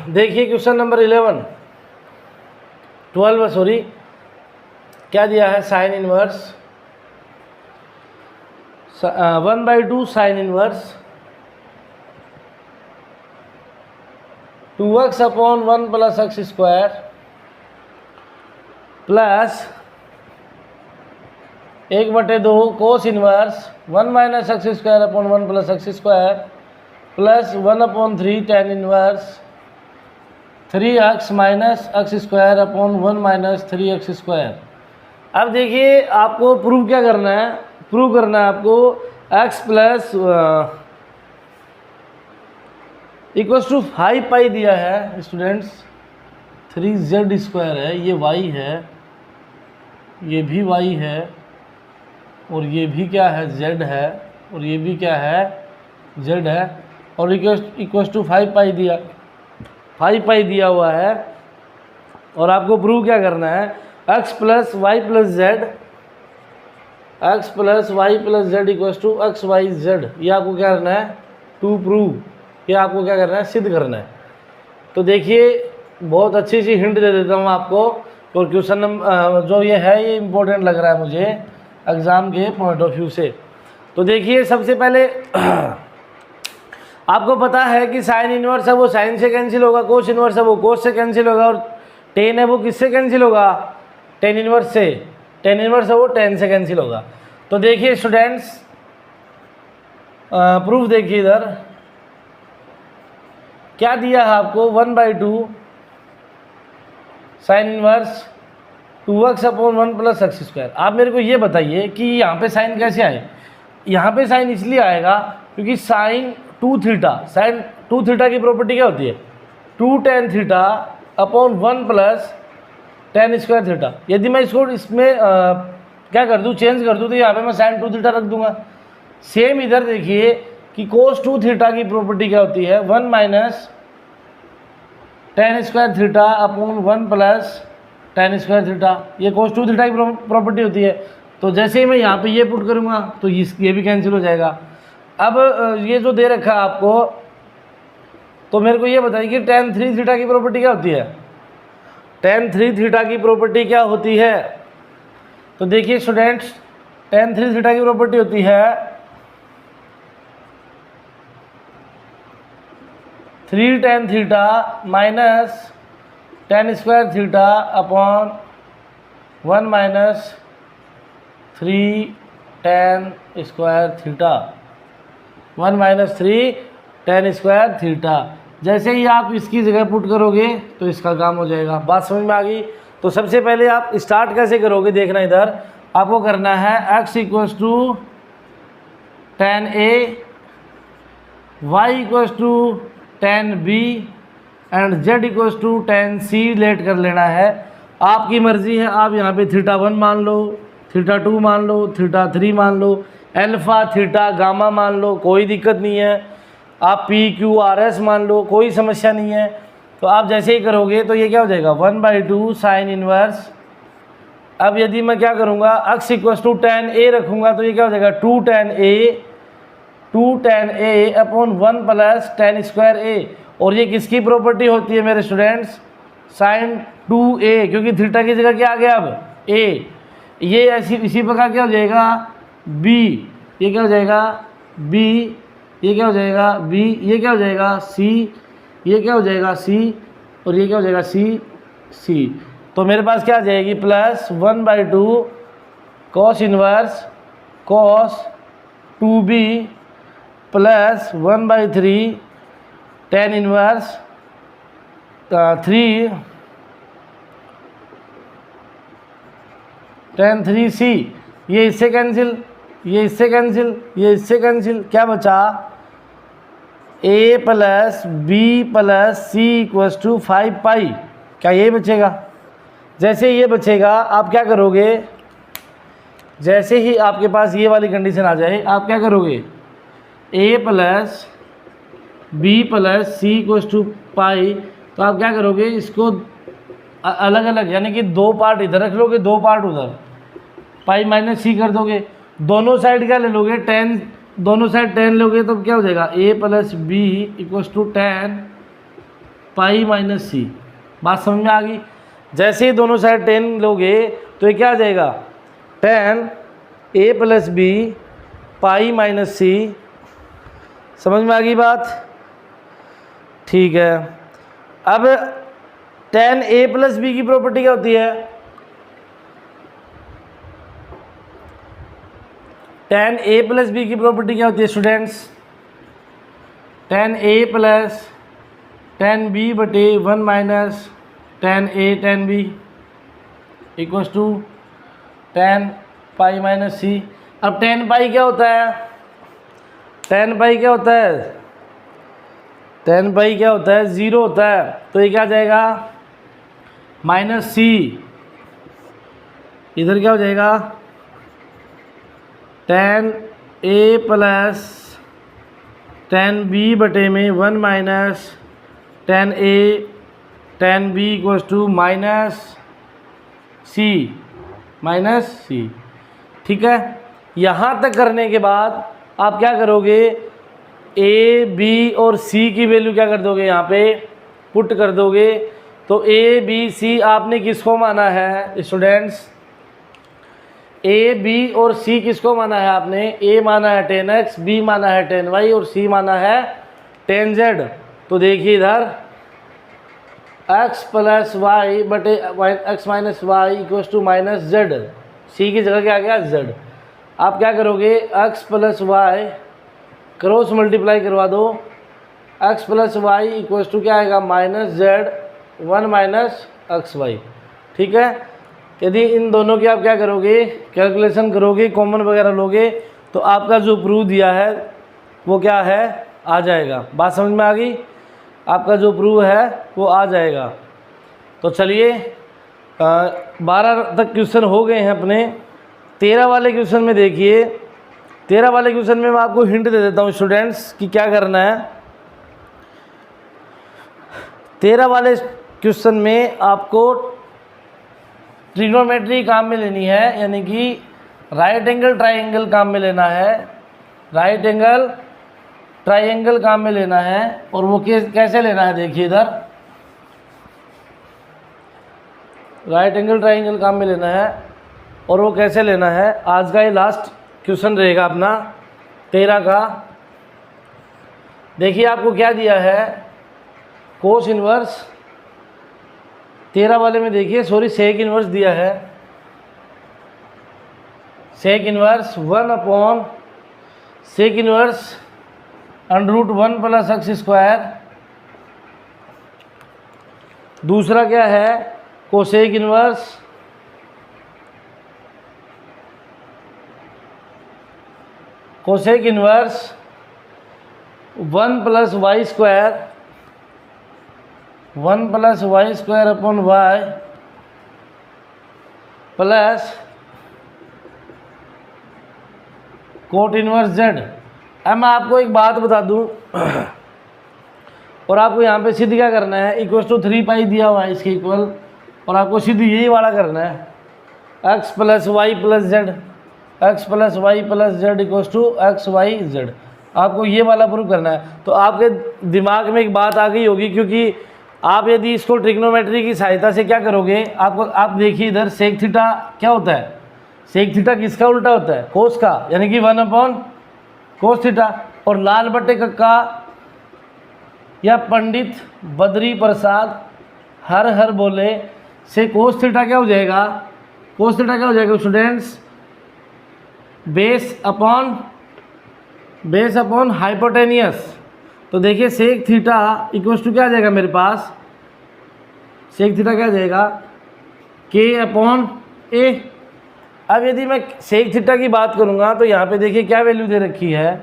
देखिए क्वेश्चन नंबर 12 सॉरी, क्या दिया है, sine inverse 1/2 sine inverse 2x upon 1 plus x square plus 1/2 cos inverse 1 minus x square upon 1 plus x square plus 1/3 tan inverse 3x minus x square upon 1 minus 3x square. अब देखिए आपको prove क्या करना है, prove करना है आपको x plus equals to 5 पाई दिया है स्टूडेंट्स, 3z स्क्वायर है, ये y है, ये भी y है, और ये भी क्या है, z है, और ये भी क्या है, z है, और इक्वल्स टू 5 पाई दिया हुआ है। और आपको प्रूव क्या करना है, x plus y plus z, x plus y plus z equals to x y z, ये आपको क्या करना है, टू प्रूव, ये आपको क्या करना है, सिद्ध करना है। तो देखिए बहुत अच्छी सी हिंट दे देता हूँ आपको, और क्वेश्चन नंबर जो ये है ये इम्पोर्टेंट लग रहा है मुझे एग्ज़ाम के पॉइंट ऑफ व्यू से। तो देखिए सबसे पहले आपको पता है कि साइन इनवर्स है वो साइन से कैंसिल होगा, कोस इनवर्स है वो कोस से कैंसिल होगा, और टेन है वो किससे कैंसिल होगा, टेन इनवर्स से, टेन इनवर्स है वो 10 से कैंसिल होगा। तो देखिए स्टूडेंट्स, प्रूफ देखिए इधर क्या दिया है आपको, 1/2 साइन इनवर्स 2x/1 + x²। आप मेरे को ये बताइए कि यहाँ पे साइन कैसे आए। यहाँ पे साइन इसलिए आएगा क्योंकि साइन 2 थीटा की प्रॉपर्टी क्या होती है, 2 tan θ/1 + tan² थीटा। यदि मैं इसको इसमें क्या कर दूँ, चेंज कर दूँ, तो यहाँ पे मैं साइन 2 थीटा रख दूंगा। सेम इधर देखिए कि cos 2 थीटा की प्रॉपर्टी क्या होती है, 1 - tan² θ/1 + tan² थीटा। ये cos 2 थीटा की प्रॉपर्टी होती है। तो जैसे ही मैं यहाँ पे ये पुट करूँगा तो ये भी कैंसिल हो जाएगा। अब ये जो दे रखा है आपको, तो मेरे को ये बताइए कि tan 3 थीटा की प्रॉपर्टी क्या होती है। tan 3 थीटा की प्रॉपर्टी क्या होती है, तो देखिए स्टूडेंट्स, tan 3 थीटा की प्रॉपर्टी होती है 3 tan θ - tan² θ/1 - 3 tan² θ, 1 - 3 tan² θ। जैसे ही आप इसकी जगह पुट करोगे तो इसका काम हो जाएगा। बात समझ में आ गई। तो सबसे पहले आप स्टार्ट कैसे करोगे, देखना इधर आपको करना है x = tan A, y = tan B and z = tan C let कर लेना है। आपकी मर्जी है, आप यहाँ पे θ1 मान लो, θ2 मान लो, θ3 मान लो, अल्फ़ा थीटा गामा मान लो, कोई दिक्कत नहीं है। आप PQRS मान लो, कोई समस्या नहीं है। तो आप जैसे ही करोगे तो ये क्या हो जाएगा, 1/2 साइन इनवर्स। अब यदि मैं क्या करूँगा, x = tan A रखूँगा तो ये क्या हो जाएगा, 2 tan A/1 + tan²A। और ये किसकी प्रॉपर्टी होती है मेरे स्टूडेंट्स, साइन 2A, क्योंकि थीटा की जगह क्या आ गया अब A। ये ऐसी इसी प्रकार क्या हो जाएगा B, ये क्या हो जाएगा B, ये क्या हो जाएगा B, ये क्या हो जाएगा C, ये क्या हो जाएगा C, और ये क्या हो जाएगा C। तो मेरे पास क्या आ जाएगी, plus 1/2 cos inverse cos 2B plus 1/3 tan inverse 3 tan 3C। ये इससे कैंसिल, ये इससे कैंसिल, ये इससे कैंसिल, क्या बचा, A + B + C = 5π। क्या ये बचेगा। जैसे ये बचेगा आप क्या करोगे, जैसे ही आपके पास ये वाली कंडीशन आ जाए आप क्या करोगे, A + B + C = π। तो आप क्या करोगे, इसको अलग अलग यानी कि 2 पार्ट इधर रख लोगे, 2 पार्ट उधर, π - C कर दोगे। दोनों साइड क्या ले लोगे, tan, दोनों साइड tan लोगे तो क्या हो जाएगा, A + B = tan π - C। बात समझ में आ गई। जैसे ही दोनों साइड tan लोगे तो ये क्या आ जाएगा, tan A + B π - C। समझ में आ गई बात, ठीक है। अब tan A + B की प्रॉपर्टी क्या होती है, tan A + B की प्रॉपर्टी क्या होती है students, tan A + tan B/1 - tan A tan B = tan π - C। अब tan पाई क्या होता है, tan पाई क्या होता है, tan पाई क्या होता है, 0 होता है। तो ये क्या आ जाएगा, -C, इधर क्या हो जाएगा, tan A + tan B/1 - tan A tan B = -C। ठीक है। यहाँ तक करने के बाद आप क्या करोगे, A, B और C की वैल्यू क्या कर दोगे, यहाँ पे पुट कर दोगे। तो A, B, C आपने किसको माना है स्टूडेंट्स, A, B और C किसको माना है आपने, A माना है tan x, B माना है tan y और C माना है tan z। तो देखिए इधर एक्स प्लस वाई बटे x minus y equals to minus z, c की जगह क्या आ गया जेड। आप क्या करोगे, x plus y cross multiply करवा दो, x plus y equals to क्या आएगा minus z 1 minus x y. ठीक है, यदि इन दोनों की आप क्या करोगे कैलकुलेशन करोगे, कॉमन वगैरह लोगे, तो आपका जो प्रूफ दिया है वो क्या है आ जाएगा। बात समझ में आ गई, आपका जो प्रूफ है वो आ जाएगा। तो चलिए 12 तक क्वेश्चन हो गए हैं अपने। 13 वाले क्वेश्चन में देखिए, 13 वाले क्वेश्चन में मैं आपको हिंट दे देता हूँ स्टूडेंट्स कि क्या करना है। 13 वाले क्वेश्चन में आपको ट्रिग्नोमेट्री काम में लेनी है, यानी कि राइट एंगल ट्राइंगल काम में लेना है, राइट एंगल ट्राइंगल काम में लेना है। और वो कैसे लेना है, देखिए इधर राइट एंगल ट्राइंगल काम में लेना है और वो कैसे लेना है। आज का ये लास्ट क्वेश्चन रहेगा अपना 13 का। देखिए आपको क्या दिया है, कोस इनवर्स 13 वाले में देखिए, सॉरी सेक इनवर्स दिया है, sec inverse 1 upon sec inverse √1 plus x square. दूसरा क्या है, cosec inverse cosec inverse 1 plus y square, 1 plus y square upon y plus cot inverse z. अब मैं आपको एक बात बता दूं और आपको यहाँ पे सिद्ध क्या करना है, इक्वल्स टू 3 पाई दिया हुआ है इसके इक्वल, और आपको सिद्ध यही वाला करना है x plus y plus z, x plus y plus z equals to x y z. आपको ये वाला प्रूफ करना है। तो आपके दिमाग में एक बात आ गई होगी, क्योंकि आप यदि इसको ट्रिग्नोमेट्री की सहायता से क्या करोगे, आप देखिए इधर सेक थीटा क्या होता है, सेक थीटा किसका उल्टा होता है, कोस का, यानी कि 1 अपॉन कोस थीटा। और लाल बटे कक्का या पंडित बद्री प्रसाद हर हर बोले से कोस थीटा क्या हो जाएगा, कोस थीटा क्या हो जाएगा स्टूडेंट्स, बेस अपॉन हाइपोटेनियस। तो देखिए सेक थीटा इक्वल्स टू क्या आ जाएगा मेरे पास, सेक थीटा क्या आ जाएगा के अपॉन ए। अब यदि मैं सेक थीटा की बात करूंगा तो यहाँ पे देखिए क्या वैल्यू दे रखी है,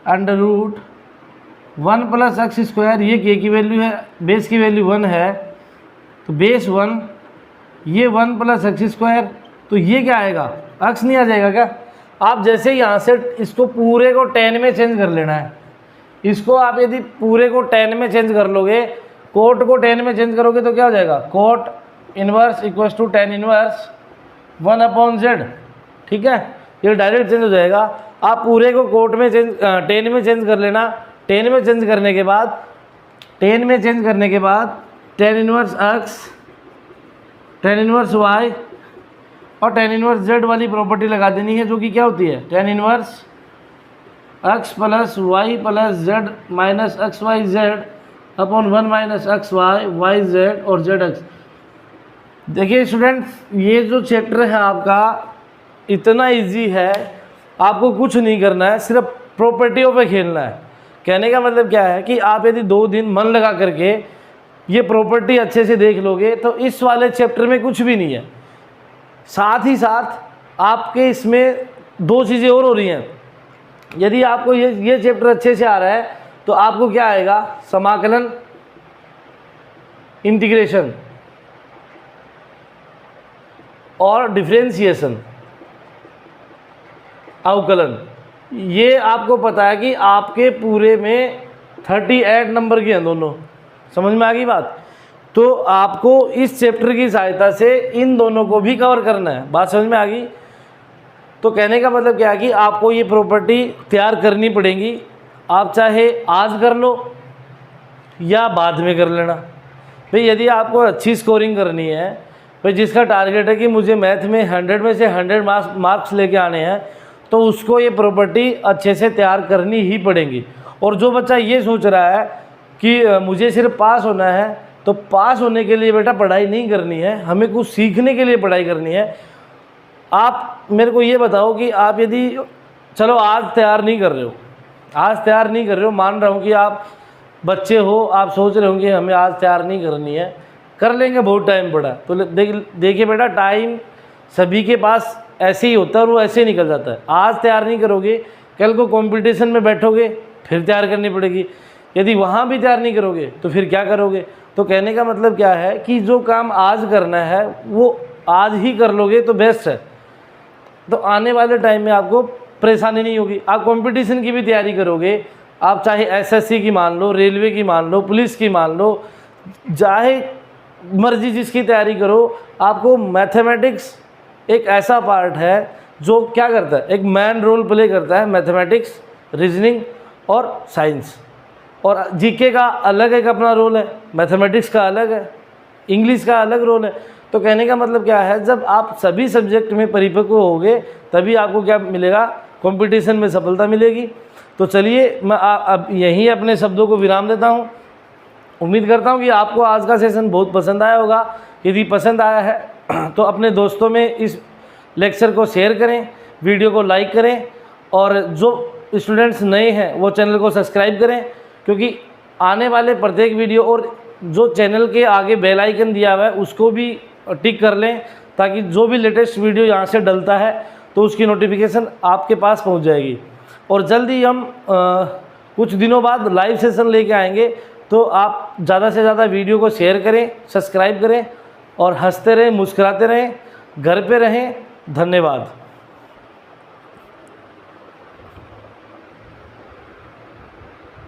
√1 प्लस एक्स स्क्वायर, ये के की वैल्यू है, बेस की वैल्यू 1 है, तो बेस 1, ये 1 प्लस एक्स स्क्वायर, तो ये क्या आएगा एक्स नहीं आ जाएगा क्या। आप जैसे यहाँ से इसको पूरे को 10 में चेंज कर लेना है, इसको आप यदि पूरे को 10 में चेंज कर लोगे, कोट को 10 में चेंज करोगे तो क्या हो जाएगा, cot inverse equals to 10 inverse 1 upon z. ठीक है, ये डायरेक्ट चेंज हो जाएगा। आप पूरे को कोट में 10 में चेंज कर लेना, 10 में चेंज करने के बाद 10 इनवर्स एक्स, 10 इनवर्स वाई और 10 इनवर्स जेड वाली प्रॉपर्टी लगा देनी है, जो कि क्या होती है 10 inverse x plus y plus z minus x y z upon 1 minus x y y z और जेड एक्स। देखिए स्टूडेंट्स, ये जो चैप्टर है आपका इतना इजी है, आपको कुछ नहीं करना है, सिर्फ प्रॉपर्टियों पे खेलना है। कहने का मतलब क्या है कि आप यदि 2 दिन मन लगा करके ये प्रॉपर्टी अच्छे से देख लोगे तो इस वाले चैप्टर में कुछ भी नहीं है। साथ ही साथ आपके इसमें 2 चीज़ें और हो रही हैं। यदि आपको ये चैप्टर अच्छे से आ रहा है तो आपको क्या आएगा, समाकलन, इंटीग्रेशन और डिफरेंशिएशन, अवकलन। ये आपको पता है कि आपके पूरे में 38 नंबर के हैं दोनों। समझ में आ गई बात। तो आपको इस चैप्टर की सहायता से इन दोनों को भी कवर करना है। बात समझ में आ गई। तो कहने का मतलब क्या है कि आपको ये प्रॉपर्टी तैयार करनी पड़ेगी। आप चाहे आज कर लो या बाद में कर लेना। भाई यदि आपको अच्छी स्कोरिंग करनी है, भाई जिसका टारगेट है कि मुझे मैथ में 100 में से 100 मार्क्स लेके आने हैं, तो उसको ये प्रॉपर्टी अच्छे से तैयार करनी ही पड़ेगी। और जो बच्चा ये सोच रहा है कि मुझे सिर्फ पास होना है तो पास होने के लिए बेटा पढ़ाई नहीं करनी है, हमें कुछ सीखने के लिए पढ़ाई करनी है। आप मेरे को ये बताओ कि आप यदि चलो आज तैयार नहीं कर रहे हो, आज तैयार नहीं कर रहे हो, मान रहा हूँ कि आप बच्चे हो, आप सोच रहे हो कि हमें आज तैयार नहीं करनी है, कर लेंगे, बहुत टाइम पड़ा। तो देखिए बेटा, टाइम सभी के पास ऐसे ही होता है और वो ऐसे ही निकल जाता है। आज तैयार नहीं करोगे, कल को कंपटीशन में बैठोगे फिर तैयार करनी पड़ेगी। यदि वहाँ भी तैयार नहीं करोगे तो फिर क्या करोगे? तो कहने का मतलब क्या है कि जो काम आज करना है वो आज ही कर लोगे तो बेस्ट है। तो आने वाले टाइम में आपको परेशानी नहीं होगी। आप कंपटीशन की भी तैयारी करोगे, आप चाहे एसएससी की मान लो, रेलवे की मान लो, पुलिस की मान लो, चाहे मर्जी जिसकी तैयारी करो, आपको मैथमेटिक्स एक ऐसा पार्ट है जो क्या करता है, एक मैन रोल प्ले करता है। मैथमेटिक्स, रीजनिंग और साइंस। और जीके का अलग एक अपना रोल है, मैथमेटिक्स का अलग है, इंग्लिश का अलग रोल है। तो कहने का मतलब क्या है, जब आप सभी सब्जेक्ट में परिपक्व होगे तभी आपको क्या मिलेगा, कंपटीशन में सफलता मिलेगी। तो चलिए मैं अब यहीं अपने शब्दों को विराम देता हूँ। उम्मीद करता हूँ कि आपको आज का सेशन बहुत पसंद आया होगा। यदि पसंद आया है तो अपने दोस्तों में इस लेक्चर को शेयर करें, वीडियो को लाइक करें, और जो स्टूडेंट्स नए हैं वो चैनल को सब्सक्राइब करें, क्योंकि आने वाले प्रत्येक वीडियो और जो चैनल के आगे बेल आइकन दिया हुआ है उसको भी टिक कर लें, ताकि जो भी लेटेस्ट वीडियो यहाँ से डलता है तो उसकी नोटिफिकेशन आपके पास पहुँच जाएगी। और जल्दी हम कुछ दिनों बाद लाइव सेशन लेके आएंगे, तो आप ज़्यादा से ज़्यादा वीडियो को शेयर करें, सब्सक्राइब करें और हंसते रहें, मुस्कुराते रहें, घर पे रहें। धन्यवाद।